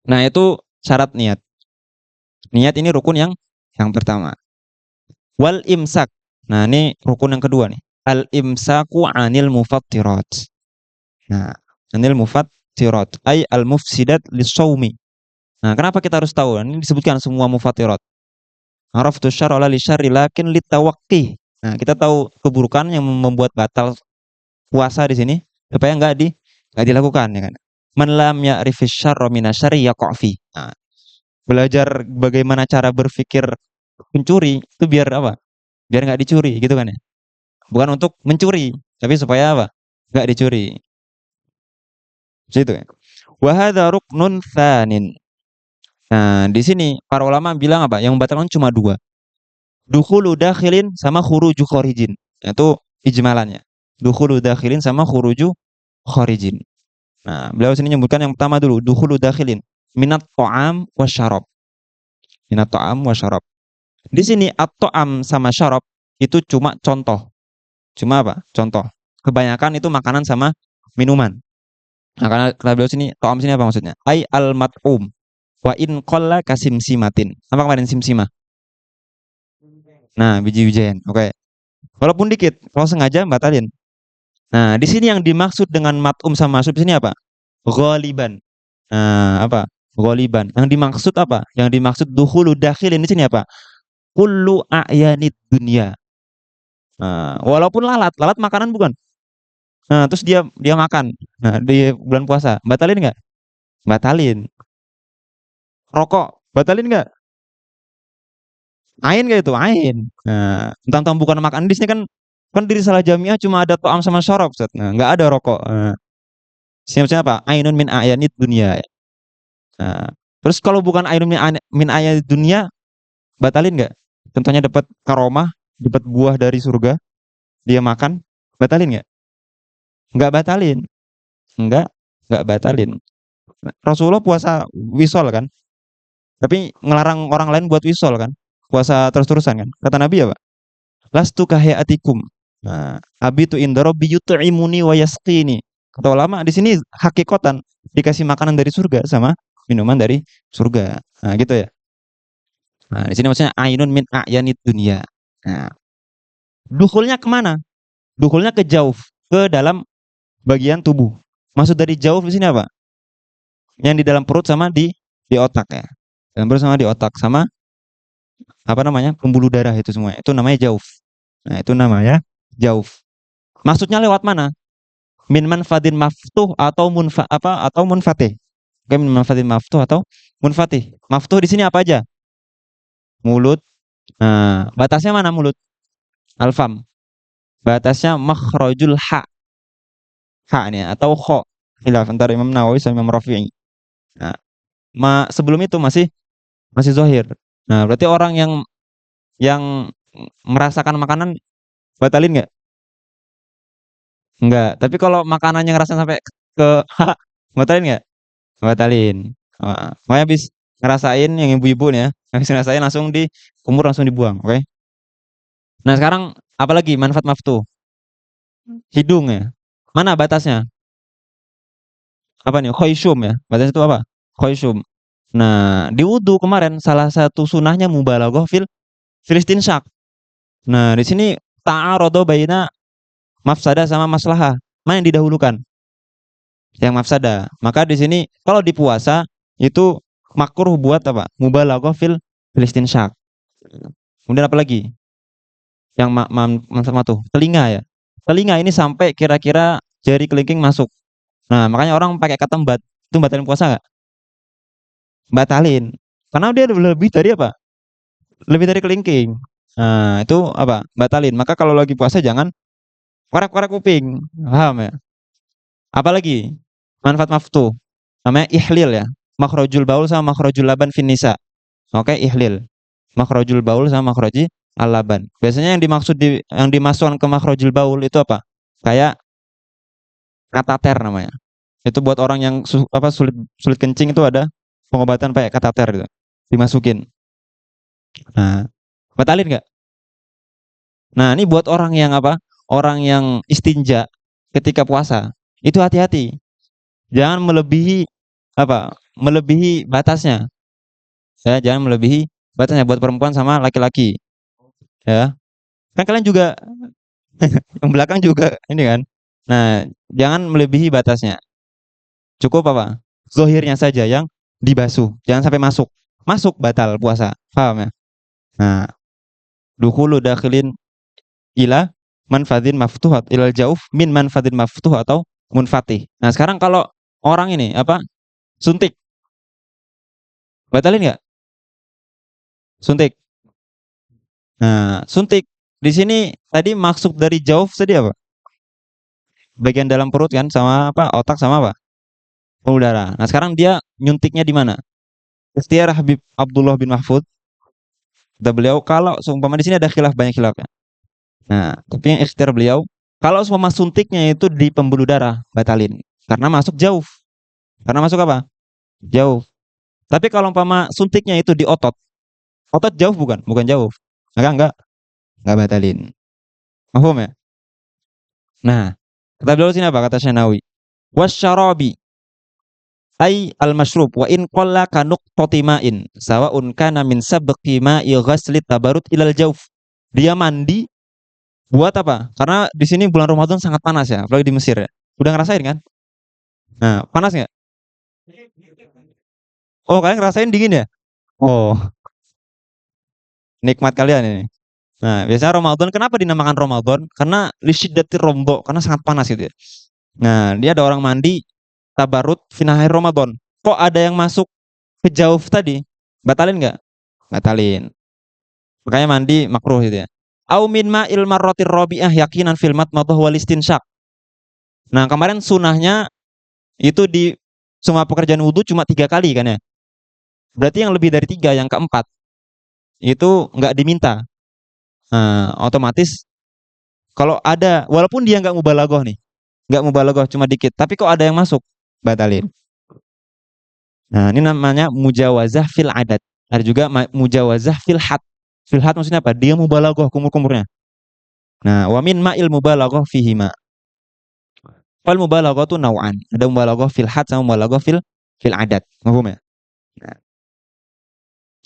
Nah, itu syarat niat. Niat ini rukun yang pertama. Wal imsak. Nah, ini rukun yang kedua nih. Al imsaku anil mufattirat. Nah, anil mufattirat ay al mufsidat lisawmi. Nah, kenapa kita harus tahu? Ini disebutkan semua mufattirat. Araftu syar'a la li syarri lakin litawaqqi. Nah, kita tahu keburukan yang membuat batal puasa di sini supaya nggak dilakukan ya kan. Man lam ya'rifis syarra minasyarri yaqa' fi. Nah, belajar bagaimana cara berpikir pencuri itu biar apa? Biar nggak dicuri gitu kan ya. Bukan untuk mencuri, tapi supaya apa? Nggak dicuri. Gitu ya. Wa hadza ruknun tsanin. Nah, di sini para ulama bilang apa? Yang membatalkan cuma dua. Dukhulu dakhilin sama khuruju kharijin. Itu ijmalannya. Dukhulu dakhilin sama khuruju kharijin. Nah, beliau sini menyebutkan yang pertama dulu, dukhulu dakhilin minat ta'am wa syarab. Minat ta'am wa syarab. Di sini at-ta'am sama syarab itu cuma contoh. Cuma apa? Contoh. Kebanyakan itu makanan sama minuman. Nah, karena kata beliau sini, ta'am sini apa maksudnya? Ai al-mat'um wa in qalla kasimsimatin. Apa kemarin simsimah? Nah, biji-bijian. Oke. Walaupun dikit, kalau sengaja batalin. Nah, di sini yang dimaksud dengan mat'um sama masuk di sini apa? Ghaliban. Nah, apa? Ghaliban. Yang dimaksud apa? Yang dimaksud dukhulu dakhilin di sini apa? Kullu a'yanid dunya. Nah, walaupun lalat makanan bukan? Nah, terus dia makan. Nah, di bulan puasa, batalin nggak? Batalin. Rokok, batalin nggak? Ain nggak itu? Ain. Nah, tentang bukan makan di sini kan kan di risalah jamiah cuma ada to'am sama syarab, Ustaz. Nah, nggak ada rokok. Nah, siapa apa? Ainun min a'yanid dunya. Nah, terus kalau bukan ainun min a'yanid dunya, batalin nggak? Contohnya dapat karomah, dapat buah dari surga, dia makan, batalin nggak? Nggak batalin. Nggak, nggak batalin. Rasulullah puasa wisol kan, tapi ngelarang orang lain buat wisol kan, puasa terus-terusan kan. Kata Nabi apa? Lastu kahayatikum. Nah, abitu inda rabbi yut'imuni wa yasqini. Kata ulama di sini hakikatan dikasih makanan dari surga sama minuman dari surga. Nah, gitu ya. Nah, di sini maksudnya ainun min a'yanid dunya. Nah, dukhulnya kemana? Dukhulnya ke jauh, ke dalam bagian tubuh. Maksud dari jauh di sini apa? Yang di dalam perut sama di otak ya. Dalam perut sama di otak sama apa namanya? Pembuluh darah itu semua. Itu namanya jauh. Nah, itu namanya jauh. Maksudnya lewat mana? Min manfadin maftuh atau atau munfatih. Oke, min manfadin maftuh atau munfatih. Maftuh di sini apa aja? Mulut. Nah, batasnya mana mulut? Alfam. Batasnya makhrajul ha. haknya atau kho, khilaf antara Imam Nawawi sama Imam Rafi'i. Nah, sebelum itu masih zahir. Nah, berarti orang yang merasakan makanan batalin nggak? Enggak. Tapi kalau makanannya ngerasain sampai ke hak, batalin nggak? Batalin. Makanya habis ngerasain yang ibu-ibu nih ya, habis ngerasain langsung dikumur langsung dibuang, oke? Nah, sekarang apalagi manfaat maftuh? Hidung ya. Mana batasnya? Apa nih? Khoisyum ya. Batasnya itu apa? Khoisyum. Nah, di wudu kemarin salah satu sunahnya mubalaghah fil istinsyak. Nah, di sini ta'arada baina mafsadah sama maslahah. Mana yang didahulukan? Yang mafsadah. Maka di sini kalau di puasa itu makruh buat apa? Mubalaghah fil istinsyak. Kemudian apa lagi? Yang manfaat tuh telinga ya. Telinga ini sampai kira-kira jari kelingking masuk. Nah, makanya orang pakai kata embat. Itu batalin puasa nggak? Batalin. Karena dia lebih dari apa? Lebih dari kelingking. Nah, itu apa? Batalin. Maka kalau lagi puasa jangan korek-korek kuping. Paham ya? Apalagi manfaat maftuh. Namanya ihlil ya. Makhrajul baul sama makhrajul laban fin nisa. Oke, ihlil. Makhrajul baul sama makhraji al-laban. Biasanya yang dimasukkan ke makhrajul baul itu apa? Kayak katater namanya. Itu buat orang yang sulit sulit kencing itu ada pengobatan pakai katater gitu. Dimasukin. Nah, batalin nggak? Nah, ini buat orang yang apa? Orang yang istinja ketika puasa. Itu hati-hati. Jangan melebihi apa? Melebihi batasnya. Ya, jangan melebihi batasnya buat perempuan sama laki-laki. Ya. Kan kalian juga yang belakang juga ini kan. Nah, jangan melebihi batasnya. Cukup apa? Zohirnya saja yang dibasuh. Jangan sampai masuk. Masuk batal puasa. Paham ya? Nah, dukhulu dakhilin ila manfadin maftuhat ilal jauf min manfadin maftuh atau munfatih. Nah, sekarang kalau orang ini apa? Suntik. Batalin nggak? Suntik. Nah, suntik di sini tadi maksud dari jauf tadi apa? Bagian dalam perut kan sama apa? Otak sama apa? Pembuluh darah. Nah, sekarang dia nyuntiknya di mana? Ikhtiar Habib Abdullah bin Mahfud kata beliau kalau seumpama di sini ada banyak khilaf ya. Nah, tapi yang ikhtiar beliau kalau seumpama suntiknya itu di pembuluh darah batalin karena masuk jauh. Karena masuk apa? Jauh. Tapi kalau umpama suntiknya itu di otot, otot jauh bukan? Bukan jauh. Enggak batalin. Paham ya? Nah, kata beliau sini apa? Kata Syanawi. Wasyarabi ay al-mashrub wa in qalla kanuk totima'in sawa'un kana min sabqi ma'i ghasli tabarut ilal jauf. Dia mandi buat apa? Karena di sini bulan Ramadan sangat panas ya, apalagi di Mesir ya. Udah ngerasain kan? Nah, panas nggak? Oh, kalian ngerasain dingin ya? Oh, nikmat kalian ini. Nah, biasanya Ramadan kenapa dinamakan Ramadan? Karena lisyiddatir rombo, karena sangat panas gitu ya. Nah, dia ada orang mandi tabarut finahir Ramadan. Kok ada yang masuk ke jauh tadi? Batalin nggak? Batalin. Makanya mandi makruh gitu ya. Au min ma'il marratir rabi'ah yakinan fil matmadhah wal istinsyak. Nah, kemarin sunahnya itu di semua pekerjaan wudhu cuma 3 kali kan ya. Berarti yang lebih dari 3, yang keempat itu nggak diminta. Nah, otomatis kalau ada, walaupun dia nggak mubalaghah nih, nggak mubalaghah cuma dikit, tapi kok ada yang masuk, batalin. Nah, ini namanya mujawazah fil adat. Ada juga mujawazah fil had. Fil had maksudnya apa? Dia mubalaghah kumur-kumurnya. Nah, wa min ma'il mubalaghah fihi ma. Fal mubalaghah tu nau'an. Ada mubalaghah fil had sama mubalaghah fil adat. Paham ya? Nah,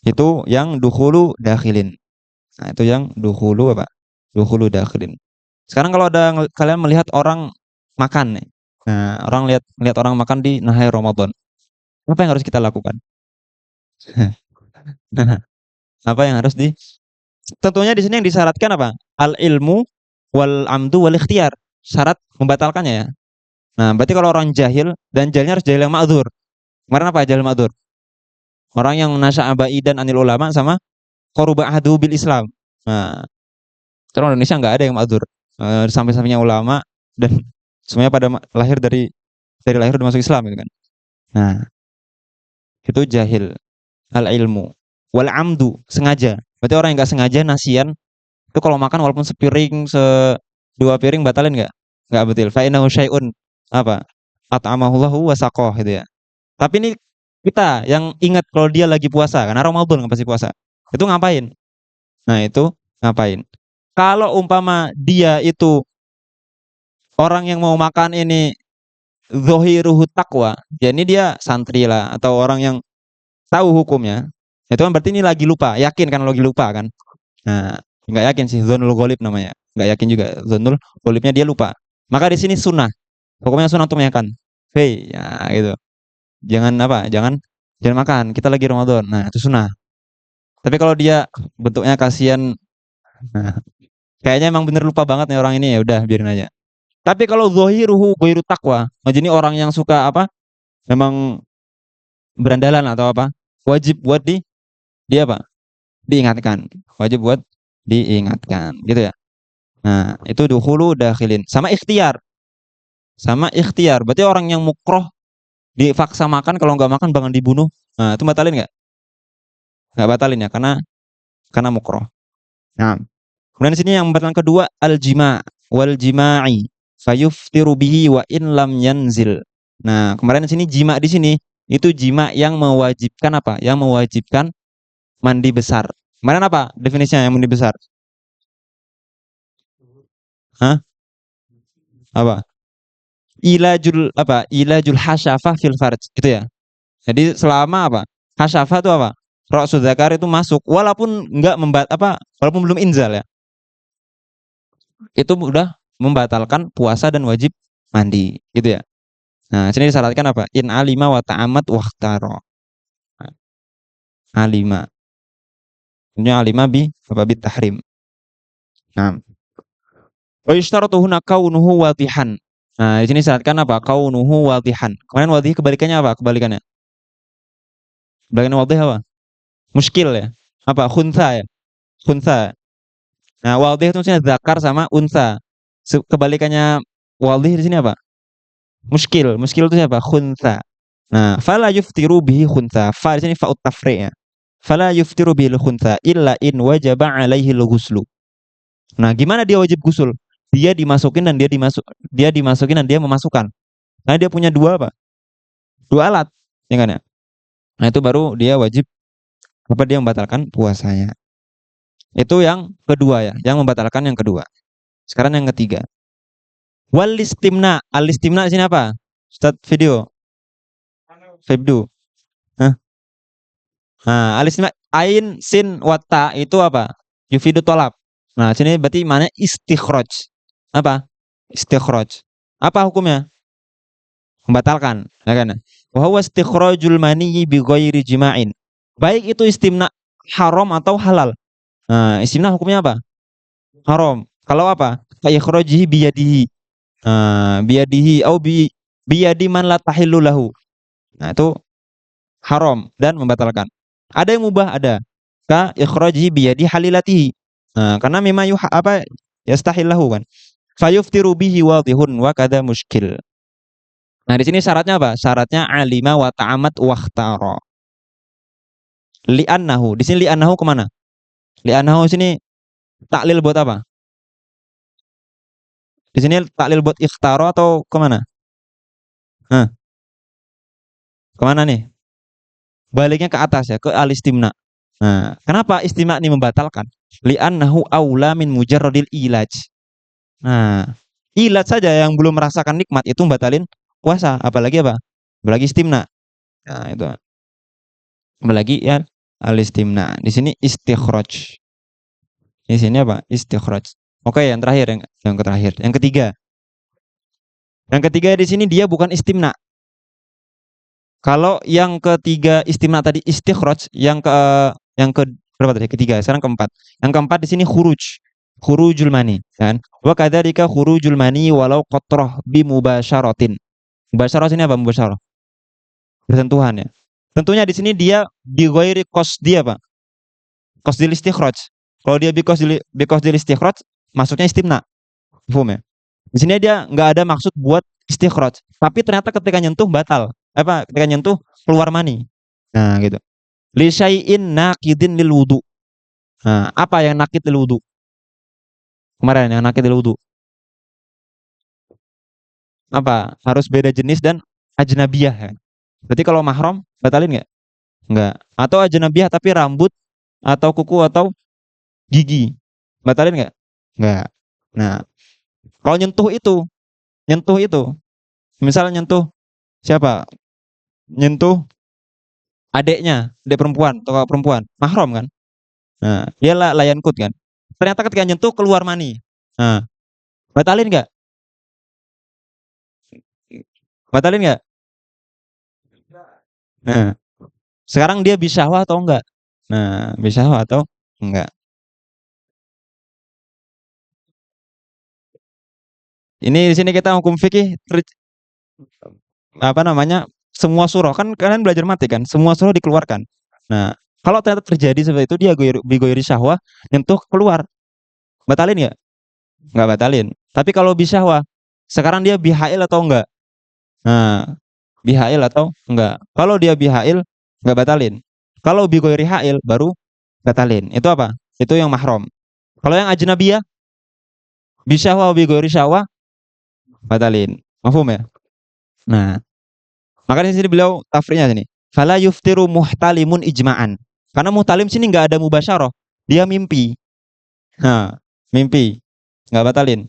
itu yang dukhulu dakhilin. Nah, itu yang dukhulu apa? Dukhulu dakhilin. Sekarang kalau ada kalian melihat orang makan nih. Nah, orang lihat orang makan di nahar Ramadan. Apa yang harus kita lakukan? Apa yang harus tentunya di sini yang disyaratkan apa? Al ilmu wal amdu wal ikhtiar. Syarat membatalkannya ya. Nah, berarti kalau orang jahil dan jahilnya harus jahil yang ma'dzur. Kemarin apa jahil ma'dzur? Orang yang nasya'a ba'idan anil ulama sama qaruba ahdu bil Islam. Nah, orang Indonesia nggak ada yang ma'dzur. Sampai-sampainya ulama dan Semuanya pada lahir dari lahir udah masuk Islam gitu kan. Nah, itu jahil. Al ilmu wal amdu, sengaja. Berarti orang yang nggak sengaja nasian itu kalau makan walaupun sepiring, dua piring batalin nggak? Nggak betul. Fa innahu syai'un apa? At'amahullahu wa saqah gitu ya. Tapi ini kita yang ingat kalau dia lagi puasa, karena Ramadan kan pasti puasa. Itu ngapain? Nah, itu ngapain? Kalau umpama dia itu orang yang mau makan ini zohiruhu taqwa, ya ini dia santri lah atau orang yang tahu hukumnya. Itu kan berarti ini lagi lupa, yakin kan lagi lupa kan? Nah, nggak yakin sih, zonul ghalib namanya. Nggak yakin juga, zonul ghalibnya dia lupa. Maka di sini sunnah, hukumnya sunnah untuk makan. Hei, ya gitu. Jangan apa? Jangan makan. Kita lagi Ramadan. Nah, itu sunnah. Tapi kalau dia bentuknya kasihan, nah, kayaknya emang bener lupa banget nih orang ini, ya udah biarin aja. Tapi kalau zahiruhu ghairu taqwa, jadi orang yang suka apa? Memang berandalan atau apa? Wajib buat dia apa? Diingatkan. Wajib buat diingatkan, gitu ya. Nah, itu dukhulu dakhilin. Sama ikhtiar. Sama ikhtiar. Berarti orang yang mukroh dipaksa makan, kalau nggak makan bakal dibunuh. Nah, itu batalin nggak? Nggak batalin ya, karena mukroh. Nah, kemudian di sini yang batalan kedua al-jima' wal jima'i fayuftiru bihi wa in lam yanzil. Nah, kemarin di sini jima di sini itu jima yang mewajibkan apa? Yang mewajibkan mandi besar. Kemarin apa definisinya yang mandi besar? Hah? Apa? Ilajul hasyafah fil farj, gitu ya. Jadi selama apa? Hasyafah itu apa? Ra'su dzakar itu masuk walaupun enggak walaupun belum inzal ya. Itu udah membatalkan puasa dan wajib mandi, gitu ya. Nah, sini disyaratkan apa? In alima wa ta'amad wahtaro. Alima. Ini alima bi tahrim. Nah, wa yushtaratu huna kaunuhu wadihan. Nah, di sini disyaratkan apa? Kaunuhu wadihan. Kemarin wadih kebalikannya apa? Kebalikannya wadih apa? Muskil ya. Apa? Khuntha ya. Khuntha. Nah, wadih itu maksudnya zakar sama unsa. Kebalikannya wadih di sini apa? Muskil. Muskil itu siapa? Khuntha. Nah, fala yuftiru bihi khuntha. Fa di sini fa'ut tafri' ya. Fala yuftiru bihi khuntha illa in wajaba alaihi al-ghuslu. Nah, gimana dia wajib gusul? Dia dimasukin dan dia dimasukin dan dia memasukkan. Nah, dia punya dua apa? Dua alat, ya kan ya? Nah, itu baru dia wajib dia membatalkan puasanya. Itu yang kedua ya, yang membatalkan yang kedua. Sekarang yang ketiga. Wal istimna. Al istimna di sini apa? Ustaz video. Febdu. Hah? Nah, al istimna ain sin wata itu apa? Yufidu tolab. Nah, sini berarti mana istikhraj. Apa? Istikhraj. Apa hukumnya? Membatalkan, ya kan? Wa huwa istikhrajul maniyyi bi ghairi jima'in. Baik itu istimna haram atau halal. Nah, istimna hukumnya apa? Haram. Kalau apa? Fa ikhrajihi biyadihi. Biyadihi au biyadi man la tahillu lahu. Nah, itu haram dan membatalkan. Ada yang mubah, ada. Ka ikhrajihi biyadi halilatihi. Nah, karena memang yastahil lahu kan. Fayuftiru bihi wadihun wa kada muskil. Nah, di sini syaratnya apa? Syaratnya alima wa ta'amat wakhtara. Li'annahu. Di sini li'annahu kemana? Li'annahu sini taklil buat apa? Di sini taklil buat ikhtaro atau kemana? Hah? Kemana nih? Baliknya ke atas ya, ke al-istimna. Nah, kenapa istimna ini membatalkan? Li'annahu aula min mujarradil ilaj. Nah, ilaj saja yang belum merasakan nikmat itu membatalin puasa, apalagi apa? Apalagi istimna. Nah, itu. Apalagi ya al-istimna. Di sini istikhraj. Di sini apa? Istikhraj. Oke, yang terakhir yang terakhir. Yang ketiga. Yang ketiga di sini dia bukan istimna. Kalau yang ketiga istimna tadi istikhraj, yang ke berapa tadi? Ketiga, sekarang keempat. Yang keempat di sini khurujul mani, kan? Wa kadzalika khurujul mani walau qatrah bi mubasyaratin. Mubasyarah sini apa mubasyarah? Bersentuhan ya. Tentunya di sini dia bi ghairi qasdi apa? Qasdil istikhraj. Kalau dia bi qasdil istikhraj, masuknya istimna. Paham ya? Di sini dia nggak ada maksud buat istikhraj, tapi ternyata ketika nyentuh batal. Ketika nyentuh keluar mani. Nah, gitu. Li syai'in naqidin lil wudu. Nah, apa yang nakid lil wudu? Kemarin yang nakid lil wudu. Apa? Harus beda jenis dan ajnabiyah ya. Berarti kalau mahram batalin nggak? Nggak. Atau ajnabiyah tapi rambut atau kuku atau gigi. Batalin nggak? Nggak. Nah, kalau nyentuh itu, misalnya nyentuh siapa? Nyentuh adeknya, adek perempuan atau kakak perempuan, mahram kan? Nah, dia layan kut kan. Ternyata ketika nyentuh keluar mani. Nah, batalin nggak? Batalin nggak? Nah, sekarang dia bisyahwah atau enggak? Nah, bisyahwah atau enggak? Ini di sini kita hukum fikih apa namanya? Semua surah kan kalian belajar mati kan? Semua surah dikeluarkan. Nah, kalau ternyata terjadi seperti itu dia bigoiri syahwah nyentuh keluar. Batalin nggak? Nggak batalin. Tapi kalau bisyahwah, sekarang dia bihail atau enggak? Nah, bihail atau enggak? Kalau dia bihail enggak batalin. Kalau bigoiri hail baru batalin. Itu apa? Itu yang mahram. Kalau yang ajnabiyah bisyahwah bigoiri syahwah batalin. Mafhum ya? Nah, makanya di sini beliau tafrinya sini. Fala yuftiru muhtalimun ijma'an. Karena muhtalim sini enggak ada mubasyarah. Dia mimpi. Nah, mimpi. Enggak batalin.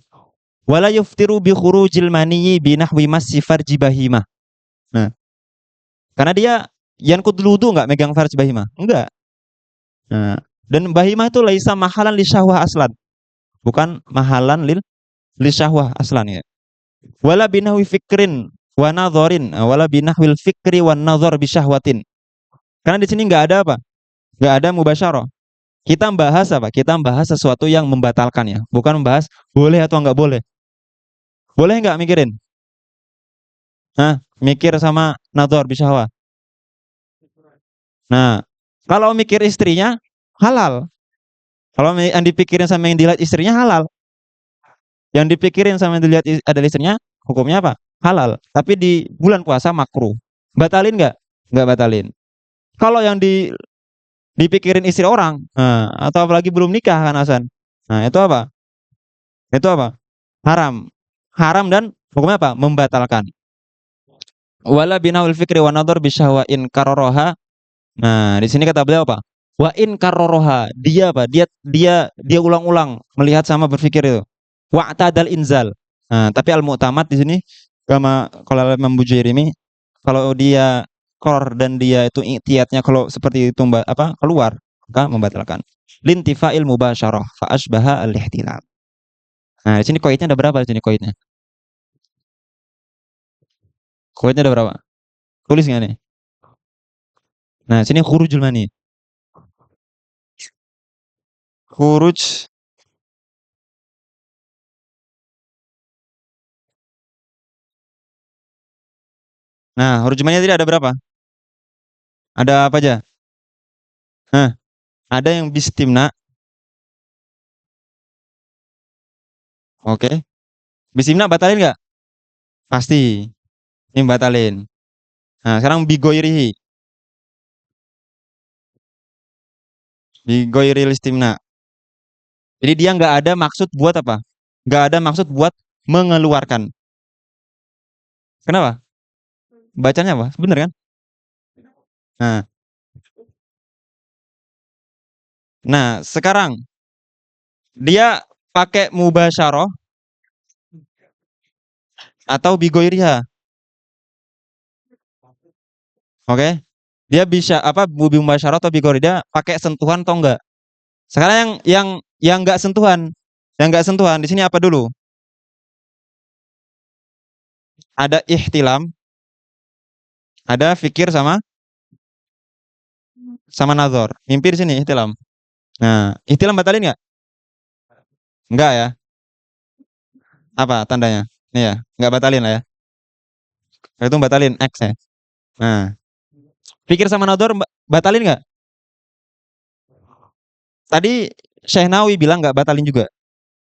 Wala yuftiru bi khurujil maniyyi bi nahwi massi farji bahimah. Nah, karena dia yankut wudu enggak megang farj bahimah? Enggak. Nah, dan bahimah itu laisa mahalan li syahwah aslan. Bukan mahalan li syahwah aslan ya. Wala binahwi fikrin wa nadharin, wala binahwil fikri wan nadhar bi syahwatin. Karena di sini enggak ada apa? Enggak ada mubasyarah. Kita membahas apa? Kita membahas sesuatu yang membatalkan ya, bukan membahas boleh atau enggak boleh. Boleh enggak mikirin? Nah, mikir sama nadhar bi syahwah. Nah, kalau mikir istrinya halal. Kalau yang dipikirin sama yang dilihat istrinya halal. Yang dipikirin sama yang dilihat ada istrinya hukumnya apa? Halal. Tapi di bulan puasa makruh. Batalin nggak? Nggak batalin. Kalau yang dipikirin istri orang, nah, atau apalagi belum nikah kan Hasan. Nah, itu apa? Itu apa? Haram. Haram dan hukumnya apa? Membatalkan. Wala binawil fikri wa nadhar bisyahwa in karoroha. Nah, di sini kata beliau apa? Wa in karoroha. Dia apa? Dia ulang-ulang melihat sama berpikir itu. Wa tadal inzal. Nah, tapi al-mu'tamad di sini sama kalau Imam Bujairimi kalau dia kor dan dia itu i'tiyatnya kalau seperti itu keluar maka membatalkan. Lintifa'il mubasyarah fa asbaha al-ihtilal. Nah, di sini koidnya ada berapa di sini koidnya? Koidnya ada berapa? Tulis nggak nih? Nah, sini khurujul mani. Khuruj. Nah, huruf mani tadi ada berapa? Ada apa aja? Nah, ada yang bistimna. Oke. Bistimna batalin nggak? Pasti. Ini batalin. Nah, sekarang bigoirihi. Bigoiril istimna. Jadi dia nggak ada maksud buat apa? Nggak ada maksud buat mengeluarkan. Kenapa? Bacanya apa? Bener kan? Nah, nah sekarang dia pakai mubasyarah atau bigoiriha. Oke? Dia bisa apa mubasyarah atau bigoiri dia pakai sentuhan atau enggak? Sekarang yang enggak sentuhan. Yang enggak sentuhan di sini apa dulu? Ada ihtilam, ada fikir sama nazar. Mimpi di sini ihtilam. Nah, ihtilam batalin nggak? Enggak ya. Apa tandanya? Nih ya, enggak batalin lah ya. Itu batalin X ya. Nah, pikir sama nazar batalin nggak? Tadi Syekh Nawawi bilang nggak batalin juga.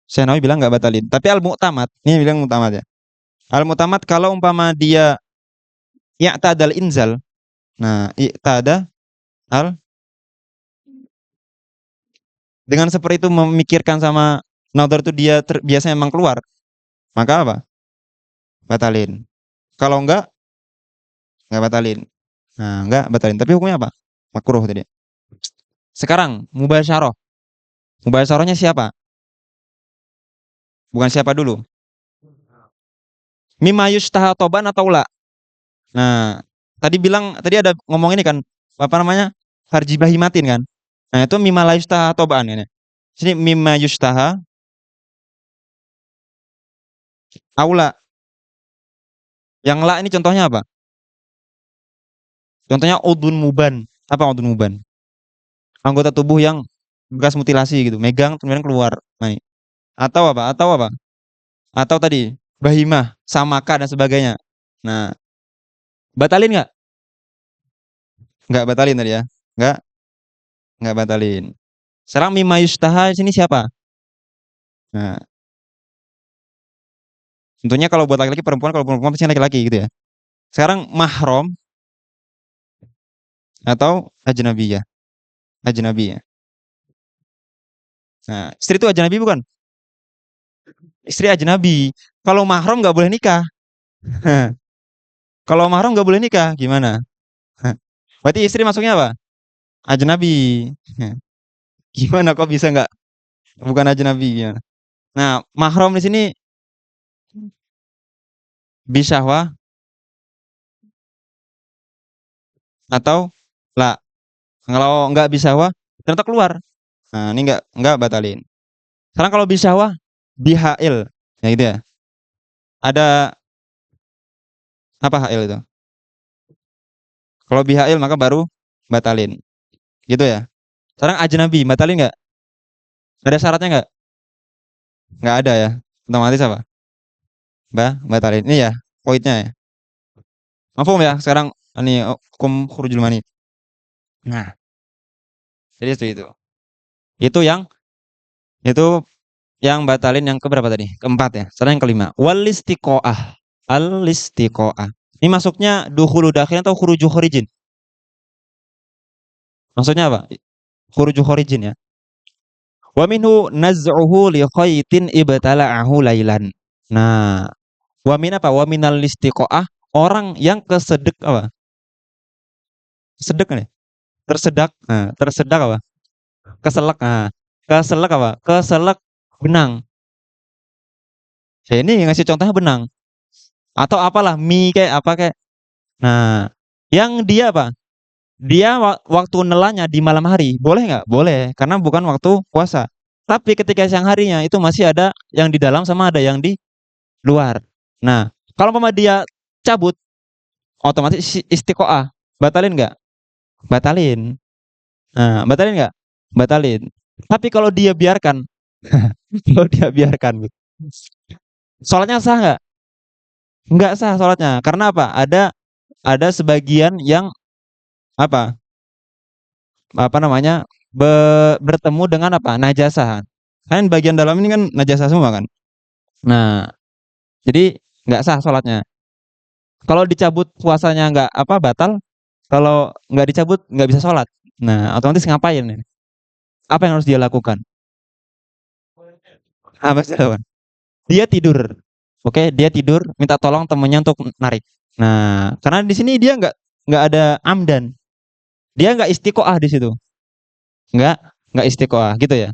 Syekh Nawawi bilang nggak batalin. Tapi al-mu'tamad, ini bilang mu'tamad ya. Al-mu'tamad kalau umpama dia i'tadal inzal. Nah, i'tada al dengan seperti itu memikirkan sama nadhar itu dia biasanya memang keluar, maka apa? Batalin. Kalau enggak batalin. Nah, enggak batalin. Tapi hukumnya apa? Makruh tadi. Sekarang mubasyarah. Mubasyarahnya siapa? Bukan siapa dulu. Mimma yustaha toban atau la? Nah, tadi ada ngomong ini kan, apa namanya? Farji bahimatin kan? Nah, itu mimma la yustaha toban ini. Sini mimma yustaha aula. Yang la ini contohnya apa? Contohnya udun muban. Apa udun muban? Anggota tubuh yang bekas mutilasi gitu, megang kemudian keluar. Nah, atau apa? Atau apa? Atau tadi bahimah, samaka dan sebagainya. Nah, batalin nggak? Nggak batalin tadi ya? Nggak, nggak batalin. Sekarang mimma yustaha sini siapa? Nah, tentunya kalau buat laki-laki perempuan, kalau perempuan pasti laki-laki gitu ya. Sekarang mahram atau ajnabiyah. Ajnabi ya. Nah, istri itu ajnabi bukan? Istri ajnabi. Kalau mahram nggak boleh nikah. Kalau mahram nggak boleh nikah, gimana? Berarti istri masuknya apa? Ajnabi. Gimana kok bisa nggak bukan ajnabi gimana? Nah, mahram di sini bisyahwah atau la. Kalau nggak bisyahwah ternyata keluar. Nah, ini nggak batalin. Sekarang kalau bisyahwah bihail, ya gitu ya. Ada apa hail itu? Kalau bihail maka baru batalin. Gitu ya. Sekarang ajnabi batalin nggak? Ada syaratnya nggak? Nggak ada ya. Otomatis apa? Batalin. Ini ya poinnya ya. Mafhum ya sekarang ini hukum khurujul mani. Nah, jadi itu. Itu yang itu yang batalin yang keberapa tadi? Keempat ya. Sekarang yang kelima. Wal istiqoah. Al istiqoah. Ini masuknya dukhulu dakhilin atau khuruju khurijin? Maksudnya apa? Khuruju khurijin ya. Wa minhu naz'uhu li khaytin ibtala'ahu lailan. Nah, wa min apa? Wa minal istiqoah orang yang kesedek apa? Sedek nih. Tersedak. Nah, tersedak apa? Keselak. Nah, keselak apa? Keselak benang. Ya ini ngasih contohnya benang. Atau apalah mie kayak apa kayak. Nah, yang dia apa? Dia waktu nelanya di malam hari, boleh nggak? Boleh, karena bukan waktu puasa. Tapi ketika siang harinya itu masih ada yang di dalam sama ada yang di luar. Nah, kalau mama dia cabut, otomatis istiqoah. Batalin nggak? Batalin. Nah, batalin nggak? Batalin. Tapi kalau dia biarkan, kalau dia biarkan, sholatnya sah nggak? Nggak sah sholatnya. Karena apa? Ada sebagian yang apa? Apa namanya? Bertemu dengan apa? Najasah. Kan bagian dalam ini kan najasah semua kan. Nah, jadi nggak sah sholatnya. Kalau dicabut puasanya nggak apa batal. Kalau nggak dicabut nggak bisa sholat. Nah, otomatis ngapain nih? Apa yang harus dia lakukan? Apa sih lakukan? Dia tidur. Oke, dia tidur, minta tolong temennya untuk narik. Nah, karena di sini dia nggak ada amdan. Dia nggak istiqoah di situ. Nggak nggak istiqoah gitu ya.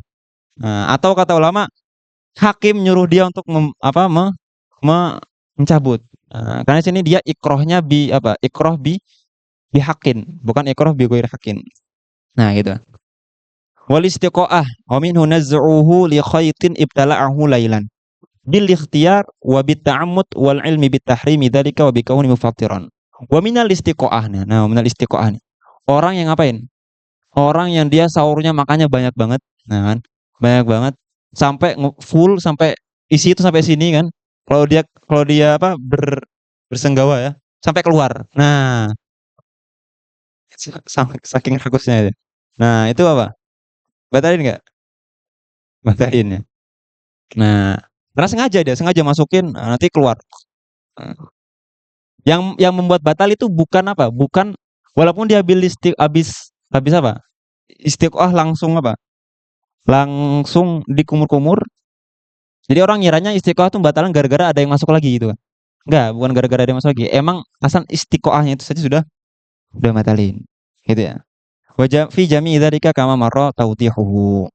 Nah, atau kata ulama hakim nyuruh dia untuk mencabut. Nah, karena di sini dia ikrohnya bi apa? Ikroh bihakin, bukan ikroh bi ghairi hakin. Nah, gitu. Wal istiqoah wa minhu naz'uhu li khaytin ibtala'ahu lailan bil ikhtiyar wa bit ta'ammud wal ilmi bit tahrimi dzalika wa bi kauni mufattiran. Wa minal istiqoah. Nah, minal istiqoah nih. Orang yang ngapain? Orang yang dia sahurnya makannya banyak banget, nah kan? Banyak banget sampai full sampai isi itu sampai sini kan. Kalau dia apa bersenggawa ya, sampai keluar. Nah, saking ragusnya itu. Nah, itu apa? Batalin nggak? Batalin ya. Nah, karena sengaja masukin, nanti keluar. Nah, yang membuat batal itu bukan apa? Bukan walaupun dia habis apa? Istiqoah langsung apa? Langsung dikumur-kumur. Jadi orang ngiranya istiqoah itu batalan gara-gara ada yang masuk lagi gitu kan. Enggak, bukan gara-gara ada yang masuk lagi. Emang asal istiqoahnya itu saja sudah batalin. Gitu ya. Wajah fi jami dzalika kama marra tawdihuhu.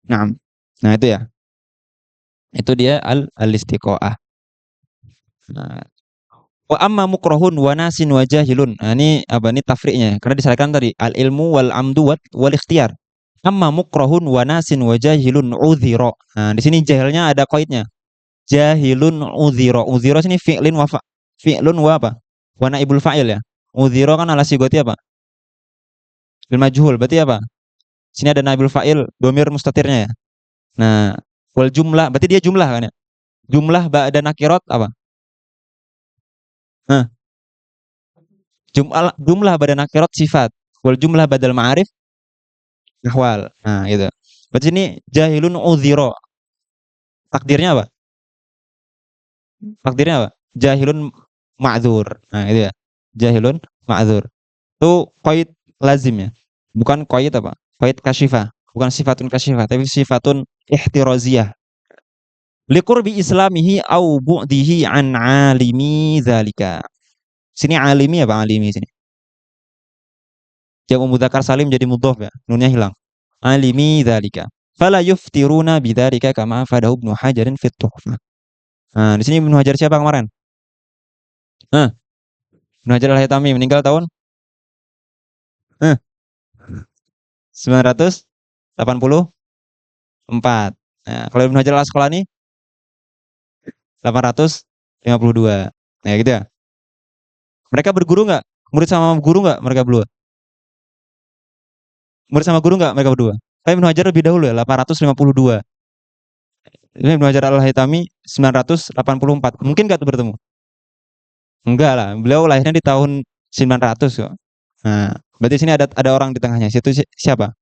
Nah, nah itu ya. Itu dia al-istiqoah. Nah, wa amma mukrahun wa nasin wa jahilun. Nah, ini apa ini tafri'nya? Karena disalakan tadi al ilmu wal amdu wal ikhtiyar. Amma mukrahun wa nasin wa jahilun udhira. Nah, di sini jahilnya ada qaidnya. Jahilun udhira. Udhira sini fi'lun wa apa? Wa naibul fa'il ya. Udhira kan ala sigoti apa? Bil majhul. Berarti apa? Sini ada naibul fa'il domir mustatirnya ya. Nah, wal jumlah berarti dia jumlah kan ya. Jumlah ba'da nakirat apa? Nah, jumlah pada nakirat sifat wal jumlah badal ma'arif ahwal. Nah, gitu. Berarti ini jahilun udhira. Takdirnya apa? Takdirnya apa? Jahilun ma'dzur. Nah, itu ya. Jahilun ma'dzur. Itu qaid lazim ya. Bukan qaid apa? Qaid kasyifah. Bukan sifatun kasyifah, tapi sifatun ihtiraziyah. Liqurbi islamihi au bu'dihi an alimi zalika. Sini alimi apa alimi sini? Yang mudzakkar salim jadi mudhof ya. Nunnya hilang. Alimi dzalika. Fala yuftiruna bidzalika kama fadahu Ibnu Hajarin fit Tuhfah. Nah, di sini Ibnu Hajar siapa kemarin? Nah, Ibnu Hajar Al-Haytami meninggal tahun 984. Nah, kalau Ibnu Hajar Al-Asqalani 852. Nah, gitu ya. Mereka berguru nggak? Murid sama guru nggak mereka berdua? Murid sama guru nggak mereka berdua? Tapi Ibnu Hajar lebih dahulu ya, 852. Ini Ibnu Hajar Al-Haytami 984. Mungkin nggak tuh bertemu? Enggak lah, beliau lahirnya di tahun 900 kok. Nah, berarti sini ada orang di tengahnya. Situ siapa?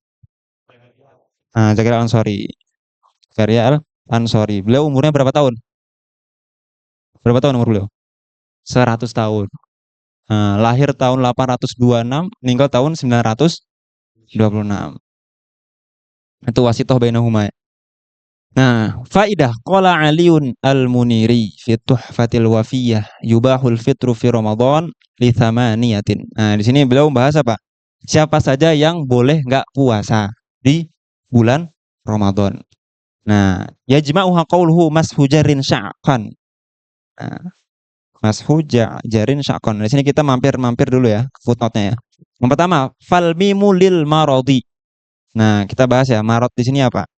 Nah, Zakaria Al-Ansori. Zakaria Al-Ansori. Beliau umurnya berapa tahun? Berapa tahun umur beliau? 100 tahun. Nah, lahir tahun 826, meninggal tahun 926. Itu wasitoh bainahuma. Nah, faidah qala Aliun Al-Muniri fi Tuhfatil Wafiyah yubahul fitru fi Ramadan li thamaniyatin. Nah, di sini beliau membahas apa? Siapa saja yang boleh nggak puasa di bulan Ramadan. Nah, yajma'uha qauluhu mashujarin sya'qan. Nah, mashujarin sya'qan. Di sini kita mampir dulu ya footnote-nya ya. Yang pertama, fal mimu lil maradi. Nah, kita bahas ya, marad di sini apa?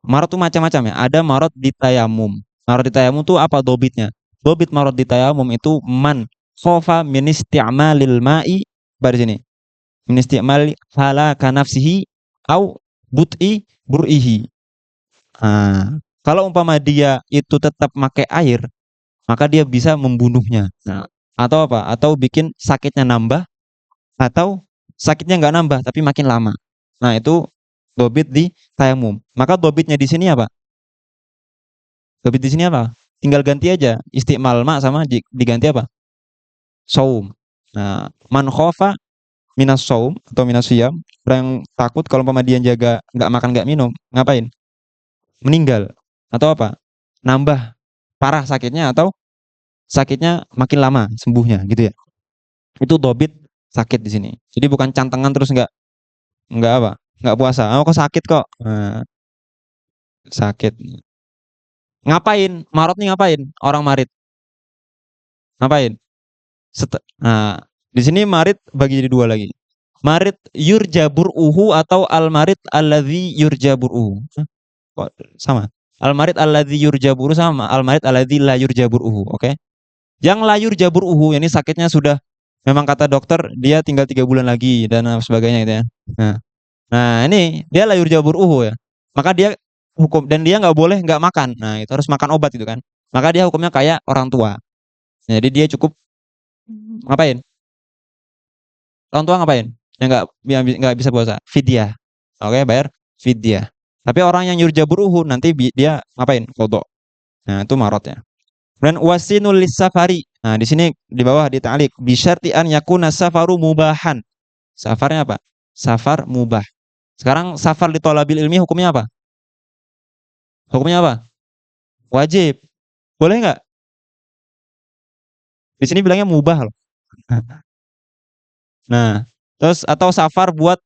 Marad itu macam-macam ya. Ada marad di tayamum. Marad di tayamum itu apa dobitnya? Dobit marad di tayamum itu man khofa min isti'malil ma'i pada sini. Min isti'mal halaka nafsihi au but'i bur'ihi. Nah, kalau umpama dia itu tetap pakai air, maka dia bisa membunuhnya. Nah, atau apa? Atau bikin sakitnya nambah atau sakitnya nggak nambah tapi makin lama. Nah, itu dobit di tayamum. Maka dobitnya di sini apa? Dobit di sini apa? Tinggal ganti aja istiqmal ma sama diganti apa? Saum. Nah, man khofa minas saum atau minas siyam, orang yang takut kalau umpama dia jaga nggak makan nggak minum, ngapain? Meninggal atau apa? Nambah parah sakitnya atau sakitnya makin lama sembuhnya gitu ya. Itu dobit sakit di sini. Jadi bukan cantengan terus nggak apa? Nggak puasa. Oh, kok sakit kok? Nah, sakit. Ngapain? Marot nih ngapain? Orang marit. Ngapain? Nah, di sini marit bagi jadi dua lagi. Marit yurjabur uhu atau al marit alladzi yurjabur uhu. Kok sama? Al marit alladzi yurjabur sama al marit alladzi la yurjabur uhu. Oke? Yang la yurjabur uhu ini sakitnya sudah memang kata dokter dia tinggal 3 bulan lagi dan sebagainya gitu ya. Nah, nah ini dia la yurjabur uhu ya. Maka dia hukum dan dia nggak boleh nggak makan. Nah, itu harus makan obat itu kan. Maka dia hukumnya kayak orang tua. Jadi dia cukup ngapain? Orang tua ngapain? Yang nggak bisa puasa, fidyah. Oke, bayar fidyah. Tapi orang yang yurjaburuhu nanti dia ngapain? Qadha. Nah, itu marotnya. Kemudian wasinul lisafari. Nah, di sini di bawah di ta'liq bi syarti an yakuna safaru mubahan. Safarnya apa? Safar mubah. Sekarang safar di thalabil ilmi hukumnya apa? Hukumnya apa? Wajib. Boleh nggak? Di sini bilangnya mubah loh. Nah, terus atau safar buat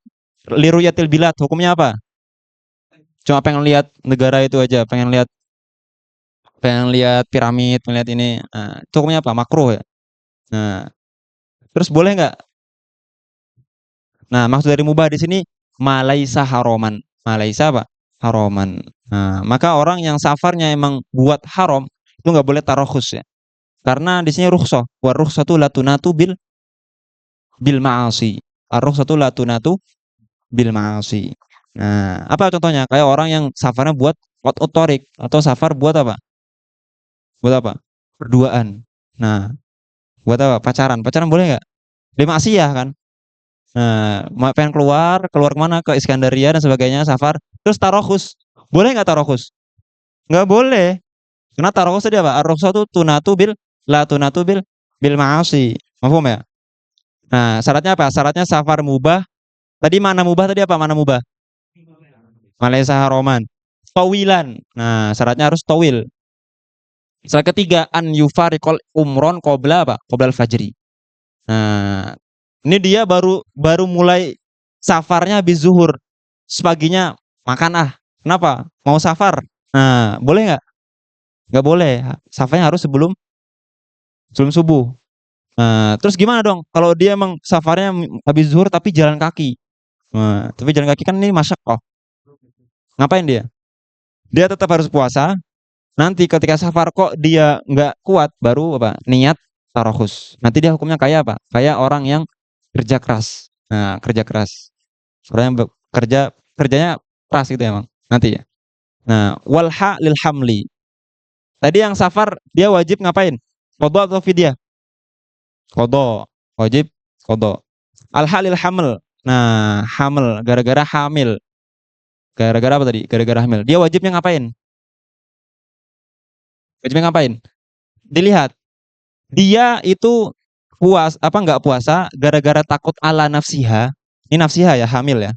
liruyatil bilad hukumnya apa? Cuma pengen lihat negara itu aja, pengen lihat piramid, pengen lihat ini. Nah, itu hukumnya apa? Makruh ya. Nah, terus boleh nggak? Nah, maksud dari mubah di sini malaisa haroman. Malaisa apa? Haroman. Nah, maka orang yang safarnya emang buat haram itu nggak boleh tarokhus ya. Karena di sini rukhsah. Wa rukhsatu la tunatu bil ma'asi. Ar-rukhsatu la tunatu bil ma'asi. Nah, apa contohnya? Kayak orang yang safarnya buat otorik atau safar buat apa? Buat apa? Berduaan. Nah, buat apa? Pacaran. Pacaran boleh nggak? Dia maksiyah kan? Nah, pengen keluar kemana? Ke Iskandaria dan sebagainya, safar. Terus tarokhus. Boleh nggak tarokhus? Nggak boleh. Karena tarokhus tadi apa? Ar-rukhsatu tunatu bil la tunatu bil ma'asi. Mafhum ya? Nah, syaratnya apa? Syaratnya safar mubah. Tadi mana mubah tadi apa? Mana mubah? Malaysa haroman. Tawilan. Nah, syaratnya harus tawil. Syarat ketiga an yufarikol umron qabla apa? Qabla al-fajri. Nah, ini dia baru mulai safarnya habis zuhur. Sepaginya makan ah. Kenapa? Mau safar. Nah, boleh nggak? Nggak boleh. Safarnya harus sebelum subuh. Nah, terus gimana dong? Kalau dia emang safarnya habis zuhur tapi jalan kaki. Nah, tapi jalan kaki kan ini masyaqqah. Ngapain dia? Dia tetap harus puasa. Nanti ketika safar kok dia nggak kuat, baru apa? Niat tarokhus. Nanti dia hukumnya kayak apa? Kayak orang yang kerja keras. Nah, kerja keras. Orang yang kerjanya keras gitu emang. Nanti ya. Nah, walha lil hamli. Tadi yang safar dia wajib ngapain? Qadha atau fidyah? Qadha. Wajib qadha. Alha lil haml. Nah, hamil gara-gara hamil. Gara-gara apa tadi? Gara-gara hamil. Dia wajibnya ngapain? Wajibnya ngapain? Dilihat. Dia itu nggak puasa gara-gara takut ala nafsiha. Ini nafsiha ya, hamil ya.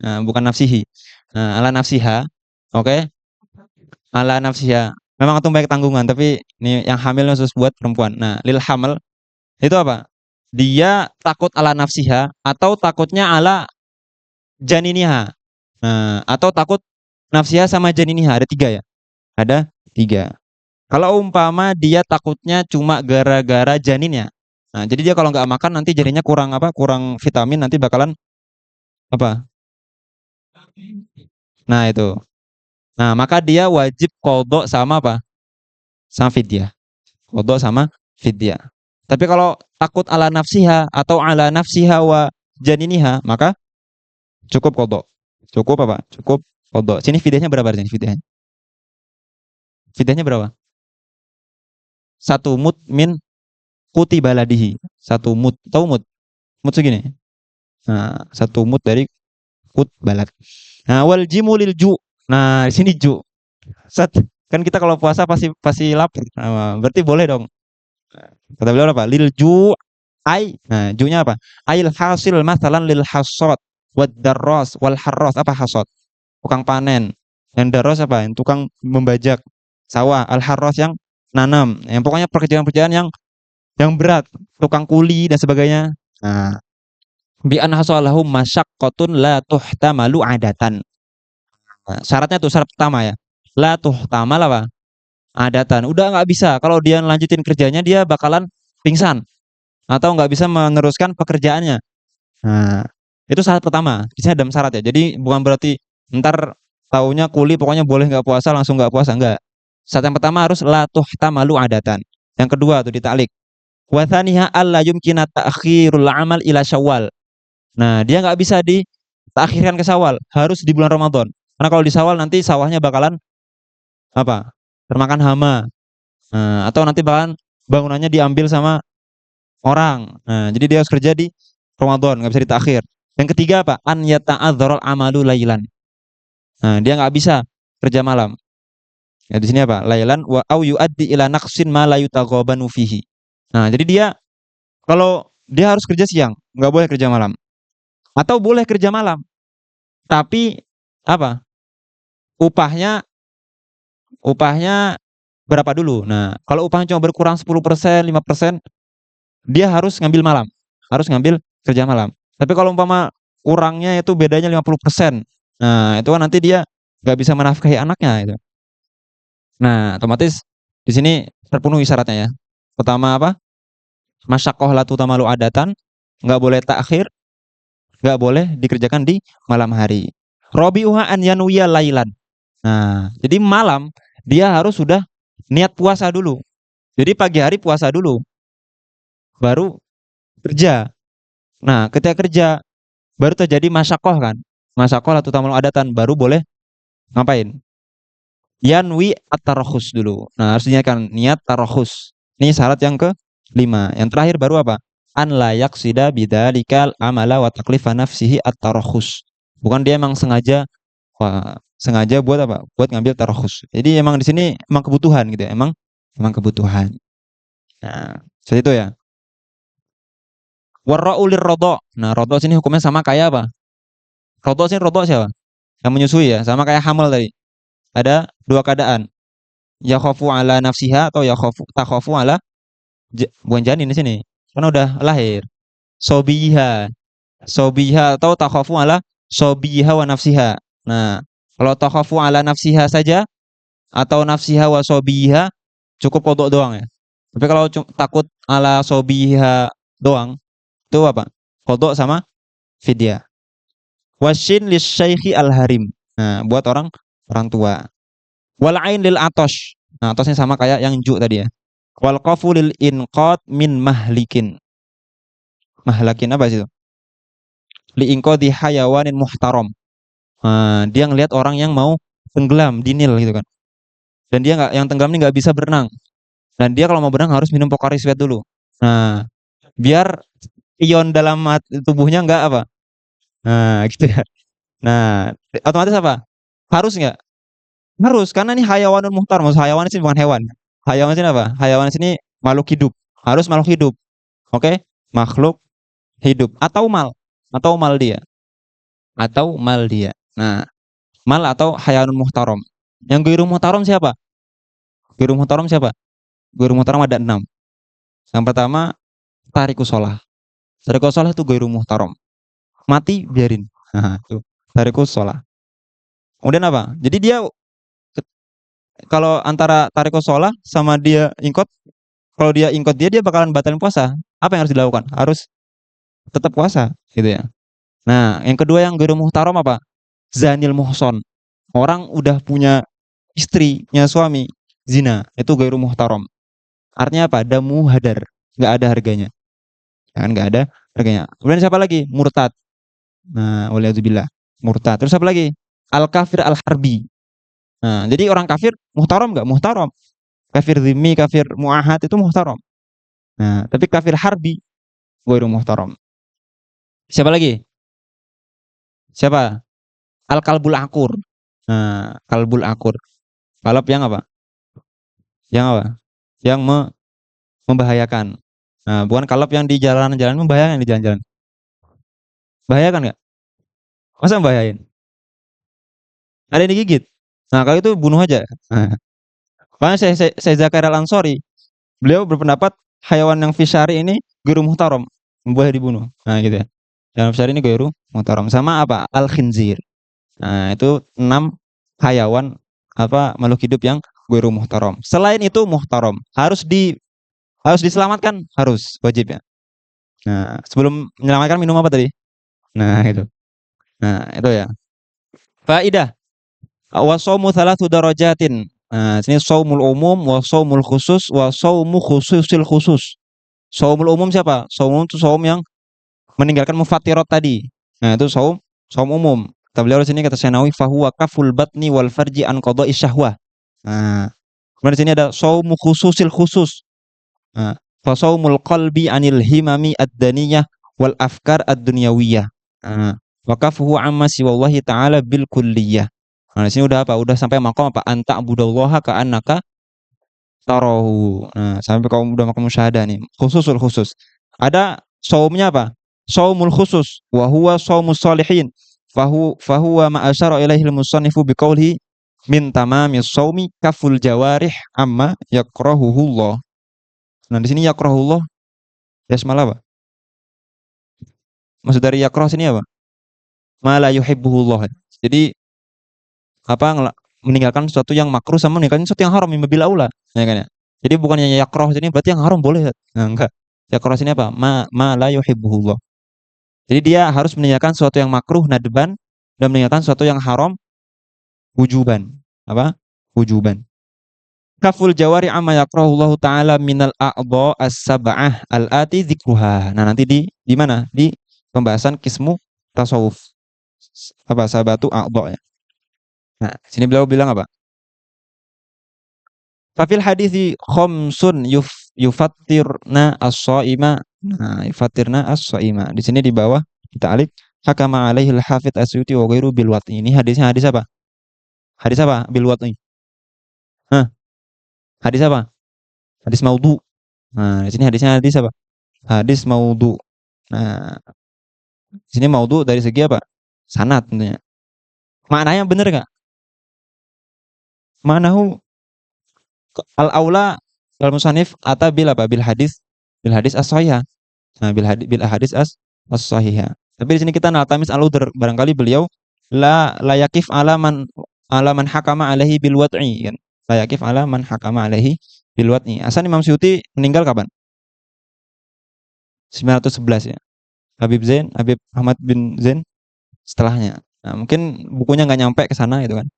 Nah, bukan nafsihi. Nah, ala nafsiha. Oke. Ala nafsiha. Memang itu baik tanggungan, tapi ini yang hamil khusus buat perempuan. Nah, lil hamil itu apa? Dia takut ala nafsiha atau takutnya ala janiniha. Nah, atau takut nafsiha sama janiniha. Ada 3 ya? Ada 3. Kalau umpama dia takutnya cuma gara-gara janinnya. Nah, jadi dia kalau nggak makan nanti janinnya kurang apa? Kurang vitamin, nanti bakalan apa? Nah, itu. Nah, maka dia wajib qadha sama apa? Sama fidyah. Qadha sama fidyah. Tapi kalau takut ala nafsiha atau ala nafsiha wa janiniha, maka cukup qadha. Cukup apa? Cukup qadha. Sini fidyahnya berapa sini fidyahnya? Fidyahnya berapa? 1 mud min kuti baladihi. 1 mud. Tahu mud? Mud segini. Nah, 1 mud dari kut balad. Nah, wal jimu lil ju. Nah, di sini ju. Kan kita kalau puasa pasti lapar. Nah, berarti boleh dong. Kata beliau apa? Lil ju ai. Nah, junya apa? Ail hasil masalan lil hasad wad darras wal harras. Apa hasad? Tukang panen. Yang darras apa? Yang tukang membajak sawah. Al harras yang nanam. Yang pokoknya pekerjaan-pekerjaan yang berat, tukang kuli dan sebagainya. Nah, bi an hasalahum masyaqqatun la tuhtamalu adatan. Nah, syaratnya tuh syarat pertama ya. La tuhtamal apa? Adatan. Udah nggak bisa. Kalau dia lanjutin kerjanya dia bakalan pingsan atau nggak bisa meneruskan pekerjaannya. Nah, itu syarat pertama. Di sini ada syarat ya. Jadi bukan berarti ntar taunya kuli pokoknya boleh nggak puasa langsung nggak puasa, enggak. Syarat yang pertama harus la tuhtamalu adatan. Yang kedua tuh ditalik. Wa tsaniha alla yumkina ta'khirul amal ila Syawal. Nah, dia nggak bisa ditakhirkan ke Syawal, harus di bulan Ramadan. Karena kalau di Syawal nanti sawahnya bakalan apa? Termakan hama. Nah, atau nanti bakalan bangunannya diambil sama orang. Nah, jadi dia harus kerja di Ramadan, nggak bisa ditakhir. Yang ketiga apa? An yata'adzarul amalu lailan. Nah, dia nggak bisa kerja malam. Ya, di sini apa? Lailan wa au yuaddi ila naqsin ma la yutaghabanu fihi. Nah, jadi dia kalau dia harus kerja siang, nggak boleh kerja malam. Atau boleh kerja malam, tapi apa? Upahnya upahnya berapa dulu? Nah, kalau upahnya cuma berkurang 10%, 5%, dia harus ngambil malam. Harus ngambil kerja malam. Tapi kalau umpama kurangnya itu bedanya 50%. Nah, itu kan nanti dia nggak bisa menafkahi anaknya itu. Nah, otomatis di sini terpenuhi syaratnya ya. Pertama apa? Masyaqqah la tutamalu adatan, nggak boleh takhir, nggak boleh dikerjakan di malam hari. Robiuha an yanwiya lailan. Nah, jadi malam dia harus sudah niat puasa dulu. Jadi pagi hari puasa dulu, baru kerja. Nah, ketika kerja baru terjadi masyaqqah kan. Masyaqqah la tutamalu adatan, baru boleh ngapain? Yanwi at-tarakhus dulu. Nah, harus niatkan niat tarakhus. Ini syarat yang ke-5. Yang terakhir baru apa? An la yaqsida bidzalikal amala wa taklifa nafsihi at-tarakhus. Bukan dia emang sengaja sengaja buat apa? Buat ngambil tarakhus. Jadi emang di sini emang kebutuhan gitu ya. Emang kebutuhan. Nah, seperti itu ya. Warra'ulir rodok. Nah, rodok sini hukumnya sama kayak apa? Rodok sini rodok siapa? Yang menyusui ya, sama kayak hamil tadi. Ada dua keadaan. Ya khofu ala nafsiha atau ya khofu takhofu ala bukan janin di sini. Kan udah lahir. Sobiha. Sobiha atau takhofu ala sobiha wa nafsiha. Nah, kalau takhofu ala nafsiha saja atau nafsiha wa sobiha cukup kodok doang ya. Tapi kalau takut ala sobiha doang itu apa? Kodok sama fidyah. Washin lisyaikhi al-harim. Nah, buat orang tua. Wal ain lil atosh. Nah, atosnya sama kayak yang ju tadi ya. Wal qafu lil inqad min mahlikin. Mahlakin apa sih itu? Li inqadhi hayawanin muhtaram. Nah, dia ngelihat orang yang mau tenggelam di Nil gitu kan. Dan dia nggak, yang tenggelam ini nggak bisa berenang. Dan dia kalau mau berenang harus minum Pocari Sweat dulu. Nah, biar ion dalam tubuhnya nggak apa. Nah, gitu ya. Nah, otomatis apa? Harus nggak? Harus, karena ini hayawanun muhtar. Maksud hayawan sini bukan hewan. Hayawan sini apa? Hayawan sini makhluk hidup. Harus makhluk hidup. Oke? Makhluk hidup atau mal dia. Atau mal dia. Nah, mal atau hayawanun muhtaram. Yang ghairu muhtaram siapa? Ghairu muhtaram siapa? Ghairu muhtaram ada 6. Yang pertama, tarikus shalah. Tarikus shalah itu ghairu muhtaram. Mati biarin. Nah, itu tarikus shalah. Kemudian apa? Jadi dia kalau antara tarikus shalah sama dia ingkot, kalau dia ingkot dia bakalan batalin puasa. Apa yang harus dilakukan? Harus tetap puasa, gitu ya. Nah, yang kedua yang ghairu muhtaram apa? Zanil muhson. Orang udah punya istri, punya suami, zina, itu ghairu muhtaram. Artinya apa? Damu hadar, nggak ada harganya. Kan nggak ada harganya. Kemudian siapa lagi? Murtad. Nah, waliyadzubillah. Murtad. Terus apa lagi? Al kafir al harbi. Nah, jadi orang kafir muhtaram nggak? Muhtaram. Kafir zimmi, kafir muahad itu muhtaram. Nah, tapi kafir harbi ghairu muhtaram. Siapa lagi? Siapa? Al kalbul akur. Nah, kalbul akur. Kalb yang apa? Yang apa? Yang membahayakan. Nah, bukan kalb yang di jalan-jalan membahayakan di jalan-jalan. Bahayakan nggak? Masa membahayain? Ada yang digigit. Nah, kalau itu bunuh aja. Nah, makanya saya Zakaria Al-Ansori, beliau berpendapat hayawan yang fisyari ini ghairu muhtaram, boleh dibunuh. Nah, gitu ya. Yang fisyari ini ghairu muhtaram. Sama apa? Al-khinzir. Nah, itu 6 hayawan apa makhluk hidup yang ghairu muhtaram. Selain itu muhtaram, harus diselamatkan, harus wajib ya. Nah, sebelum menyelamatkan minum apa tadi? Nah, itu. Nah, itu ya. Faidah. Wa shaumu thalathu darajatin. Nah, sini shaumul umum wa shaumul khusus wa shaumu khususil khusus. Shaumul umum siapa? Shaum itu shaum yang meninggalkan mufattirat tadi. Nah, itu shaum umum. Kata beliau di sini kata Syanawi fahuwa kaful batni wal farji an qada'i syahwah. Nah, kemudian di sini ada shaumu khususil khusus. Nah, fa shaumul qalbi anil himami ad-daniyah wal afkar ad-dunyawiyah. Nah, wa kafuhu amma siwallahi ta'ala bil kulliyah. Nah, di sini udah apa? Udah sampai makom apa? Anta budallaha ka'annaka tarahu. Nah, sampai kau udah makom musyahadah nih. Khususul khusus. Ada saumnya apa? Saumul khusus wa huwa saumus sholihin. Fahuwa ma asyara ilaihil musannifu biqaulihi min tamamis saumi kaful jawarih amma yakrahuhullah. Nah, di sini yakrahullah yasmal apa? Maksud dari yakrah sini apa? Ma la yuhibbuhullah. Jadi apa meninggalkan sesuatu yang makruh sama meninggalkan sesuatu yang haram bila aula, ya kan ya. Jadi bukannya yakrah sini berarti yang haram boleh. Nah, enggak. Yakrah sini apa? Ma la yuhibbuhullah. Jadi dia harus meninggalkan sesuatu yang makruh nadban dan meninggalkan sesuatu yang haram wujuban. Apa? Wujuban. Kaful jawari amma yakrahullahu ta'ala minal a'dha as-sab'ah al-ati dzikruha. Nah, nanti di mana? Di pembahasan kismu tasawuf. Apa sabatu a'dha ya. Nah, sini beliau bilang apa? Fafil hadithi khamsun yufattirna as-shaima. Nah, yufattirna as-shaima. Di sini di bawah kita alik hakama alaihi al-hafidz Asyuti wa ghairu bil wat'i. Ini hadisnya hadis apa? Hadis apa? Bil wat'i. Hah? Hadis apa? Hadis maudhu. Nah, di sini hadisnya hadis apa? Hadis maudhu. Nah, di sini maudhu dari segi apa? Sanad tentunya. Maknanya benar enggak? Manahu al-aula al-musannif ata bil apa? Bil hadis as-sahih. Nah, bil hadis as-sahih. Tapi di sini kita naltamis al-udhr, barangkali beliau la yakif ala man hakama alaihi bil wat'i kan. La yakif ala man hakama alaihi bil wat'i. Asal Imam Suyuti meninggal kapan? 911 ya. Habib Ahmad bin Zain setelahnya. Nah, mungkin bukunya nggak nyampe ke sana gitu kan.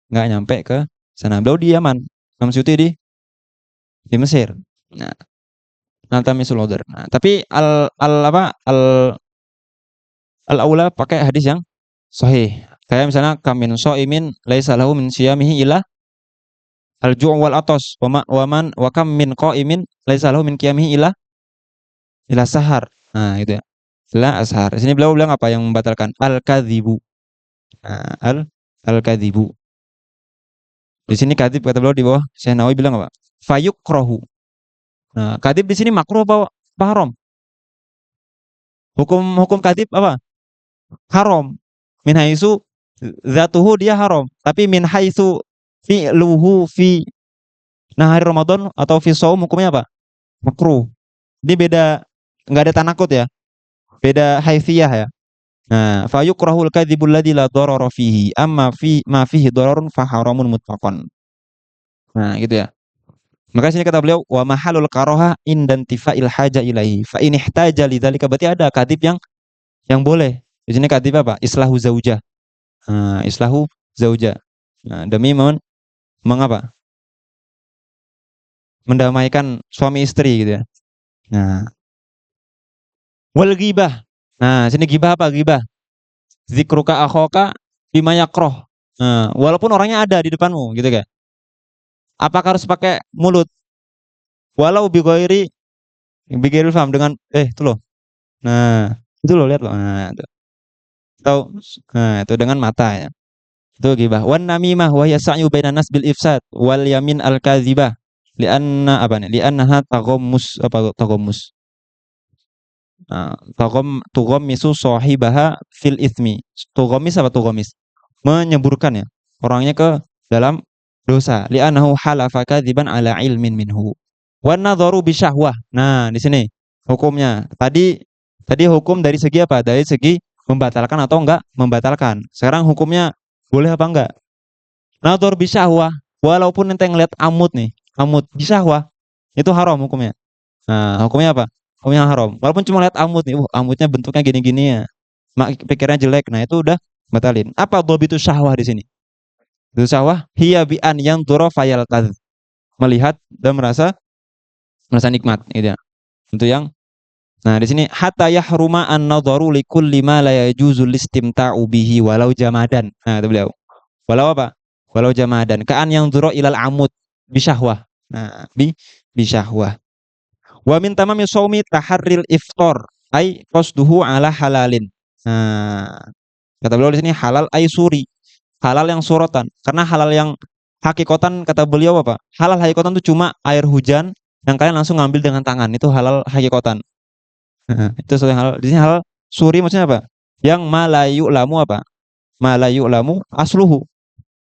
Nggak nyampe ke sana. Beliau di Yaman. Imam Suyuti di Mesir. Nah, naltamisul udhr. Nah, tapi al aula pakai hadis yang sahih. Kayak misalnya kamin shaimin laisa lahu min siyamihi ila al ju' wal atas wa man wa kam min qaimin laisa lahu min qiyamihi ila sahar. Nah, itu ya. Ila ashar. Di sini beliau bilang apa yang membatalkan? Al-kadzibu. Nah, al-kadzibu. Di sini kadzib kata beliau di bawah Syekh Nawawi bilang apa? Fayukrahu. Nah, kadzib di sini makruh apa haram? Hukum kadzib apa? Haram. Min haitsu zatuhu dia haram, tapi min haitsu fi'luhu fi nahari Ramadan atau fi shaum hukumnya apa? Makruh. Ini beda, enggak ada tanakut ya. Beda haitsiyah ya. Nah, fa yukrahul kadzibul ladzi la darara fihi, amma fi ma fihi dararun fa haramun mutlaqan. Nah, gitu ya. Maka sini kata beliau wa mahalul karaha indantifa'il haja ilaihi. Fa in ihtaja lidzalika, berarti ada kadzib yang boleh. Di sini kadzib apa? Islahu zaujah. Nah, islahu zaujah. Nah, demi mengapa? Mendamaikan suami istri gitu ya. Nah, wal ghibah. Nah, sini ghibah apa? Ghibah. Zikruka akhaka bima yakrah. Nah, walaupun orangnya ada di depanmu gitu kan. Apakah harus pakai mulut? Walau bighairi faham dengan itu loh. Nah, itu loh lihat loh. Nah, itu. Tahu? Nah, itu dengan mata ya. Itu ghibah. Wan namimah wa hiya sa'yu bainan nas bil ifsad wal yamin al kadzibah. Lianna apa nih? Liannaha taghammus apa taghammus. Tughammisu sahibaha fil itsmi. Tughammis apa tughammis? Menyeburkan ya orangnya ke dalam dosa. Li'annahu halafa kadziban ala ilmin minhu. Wan nadharu bi syahwah. Nah, di sini hukumnya. Tadi hukum dari segi apa? Dari segi membatalkan atau enggak membatalkan. Sekarang hukumnya boleh apa enggak? Nadhar bi syahwah. Walaupun ente ngeliat amut nih, amut bi syahwah, itu haram hukumnya. Nah, hukumnya apa? Hukumnya haram. Walaupun cuma lihat amut nih, amutnya bentuknya gini-gini ya. Pikirnya jelek. Nah, itu udah batalin. Apa dhabitu syahwah di sini? Itu syahwah hiya bi an yang dura fayal kadz. Melihat dan merasa nikmat gitu ya. Itu yang nah di sini hatta yahruma an-nadharu li kulli ma la yajuzu listimta'u bihi walau jamadan. Nah, itu beliau. Walau apa? Walau jamadan. Ka'an yang dura ilal amud bi syahwah. Nah, bi syahwah. Wa min tamami shaumi taharril iftar ai qasduhu ala halalin. Nah, kata beliau di sini halal ai suri. halal yang suratan. Karena halal yang hakikotan kata beliau apa? Halal hakikotan itu cuma air hujan yang kalian langsung ngambil dengan tangan. Itu halal hakikotan. Itu sesuatu yang halal. Di sini halal suri maksudnya apa? Yang malayu lamu apa? Malayu lamu asluhu.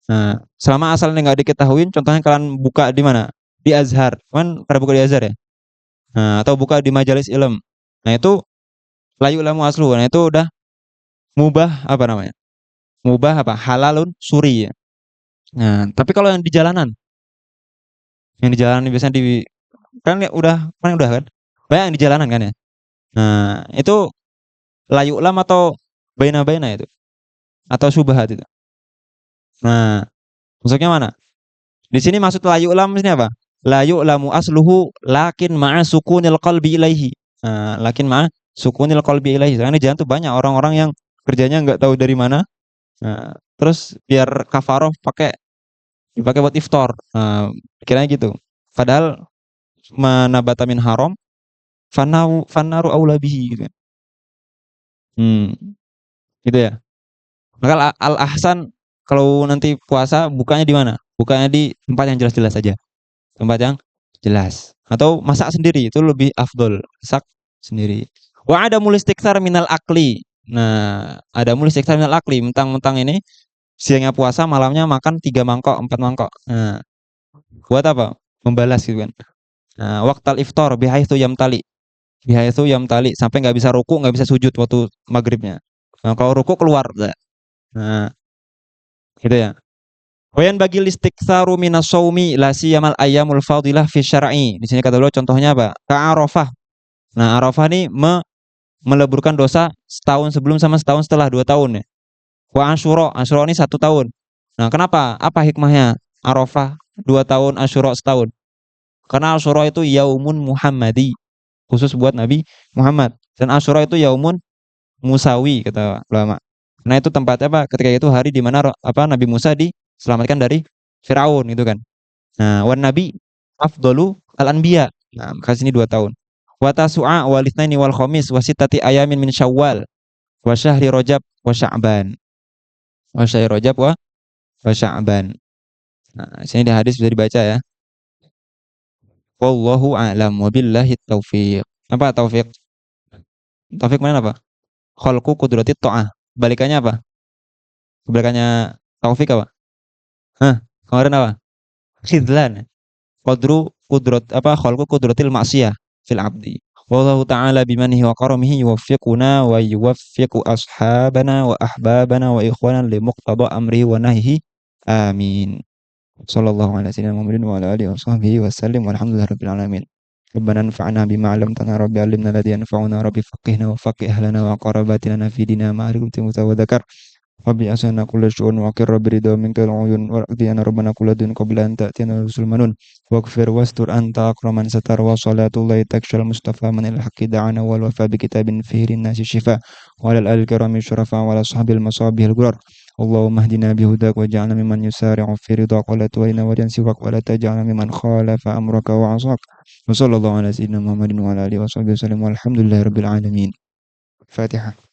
Nah, selama asalnya nggak diketahui, contohnya kalian buka di mana? Di Azhar. Kan pada buka di Azhar ya? Nah, atau buka di majelis ilm. Nah, itu layu lamu asluhu. Nah, itu udah mubah apa namanya? Mubah apa? Halalun suri ya. Nah, tapi kalau yang di jalanan biasanya di kan udah kan? Banyak yang di jalanan kan ya. Nah, itu layu lam atau baina-baina itu atau syubhat itu. Nah, maksudnya mana? Di sini maksud layu lam ini apa? Layu lamu asluhu lakin ma'a sukunil qalbi ilaihi. Nah, lakin ma'a sukunil qalbi ilaihi. Karena di jalan tuh banyak orang-orang yang kerjanya nggak tahu dari mana. Nah, terus biar kafaroh dipakai buat iftar. Nah, kiranya gitu. Padahal manabata min haram fanaru aula bihi gitu. Hmm, gitu ya. Maka al ahsan kalau nanti puasa bukanya di mana? Bukanya di tempat yang jelas-jelas saja. Tempat yang jelas. Atau masak sendiri itu lebih afdol. Masak sendiri. Wa ada mulistikthar minal akli. Nah, ada mulistikthar minal akli. Mentang-mentang ini siangnya puasa, malamnya makan 3 mangkok, 4 mangkok. Nah, buat apa? Membalas gitu kan. Nah, waktal iftar bihaitsu yamtali. Bihaitsu yamtali sampai nggak bisa ruku, nggak bisa sujud waktu maghribnya. Nah, kalau ruku keluar. Nah, gitu ya. Wayan bagi listiksaru minas saumi la siyamal ayyamul fadilah fi syar'i. Di sini kata dulu contohnya apa? Ka Arafah. Nah, Arafah ini meleburkan dosa setahun sebelum sama setahun setelah 2 tahun ya. Wa Asyura, Asyura ini 1 tahun. Nah, kenapa? Apa hikmahnya? Arafah 2 tahun, Asyura setahun. Karena Asyura itu yaumun Muhammadi, khusus buat Nabi Muhammad. Dan Asyura itu yaumun musawi kata ulama. Nah, itu tempatnya apa? Ketika itu hari di mana Nabi Musa diselamatkan dari Firaun gitu kan. Nah, wan nabi afdalu al-anbiya. Nah, maka sini 2 tahun. Wa tasu'a wal itsnaini wal khamis wa sittati ayamin min Syawal wa syahri Rajab wa Sya'ban. Wa syahri Rajab wa Sya'ban. Nah, sini di hadis bisa dibaca ya. Wallahu a'lam wa billahi taufiq. Apa taufik? Taufik mana apa? Khalqu qudratit ta'ah. Balikannya apa? Kebalikannya taufik apa? Hah? Kemarin apa? Khidlan. Khalqu qudratil maksiyah fil abdi. Wallahu ta'ala bimanihi wa karamihi yuwaffiquna wa yuwaffiqu ashabana wa ahbabana wa ikhwana li muqtada amrihi wa nahyihi. Amin. Sallallahu ala sayyidina Muhammadin wa ala alihi wa sahbihi wa sallim walhamdulillahi rabbil alamin. ربنا انفعنا بما علمتنا ربي علمنا الذي ينفعنا ربي فقهنا وفقه أهلنا وقراباتنا في ديننا مع رغبة وذكر ربي أسألنا كل شؤون وقر برضا منك العيون وأقضي أنا ربنا كل دين قبل أن تأتينا الرسل منون واغفر واستر أنت أكرم من ستر وصلاة الله تكشى المصطفى من الحق دعانا والوفاء بكتاب فيه للناس شفاء وعلى الآل الكرام الشرفاء وعلى أصحاب المصابيح الغرر اللهم اهدنا بهداك واجعلنا ممن يسارع في رضاك ولا تولنا وليا سواك ولا تجعلنا ممن خالف أمرك وعصاك وصلى الله على سيدنا محمد وعلى آله وصحبه وسلم والحمد لله رب العالمين. فاتحة.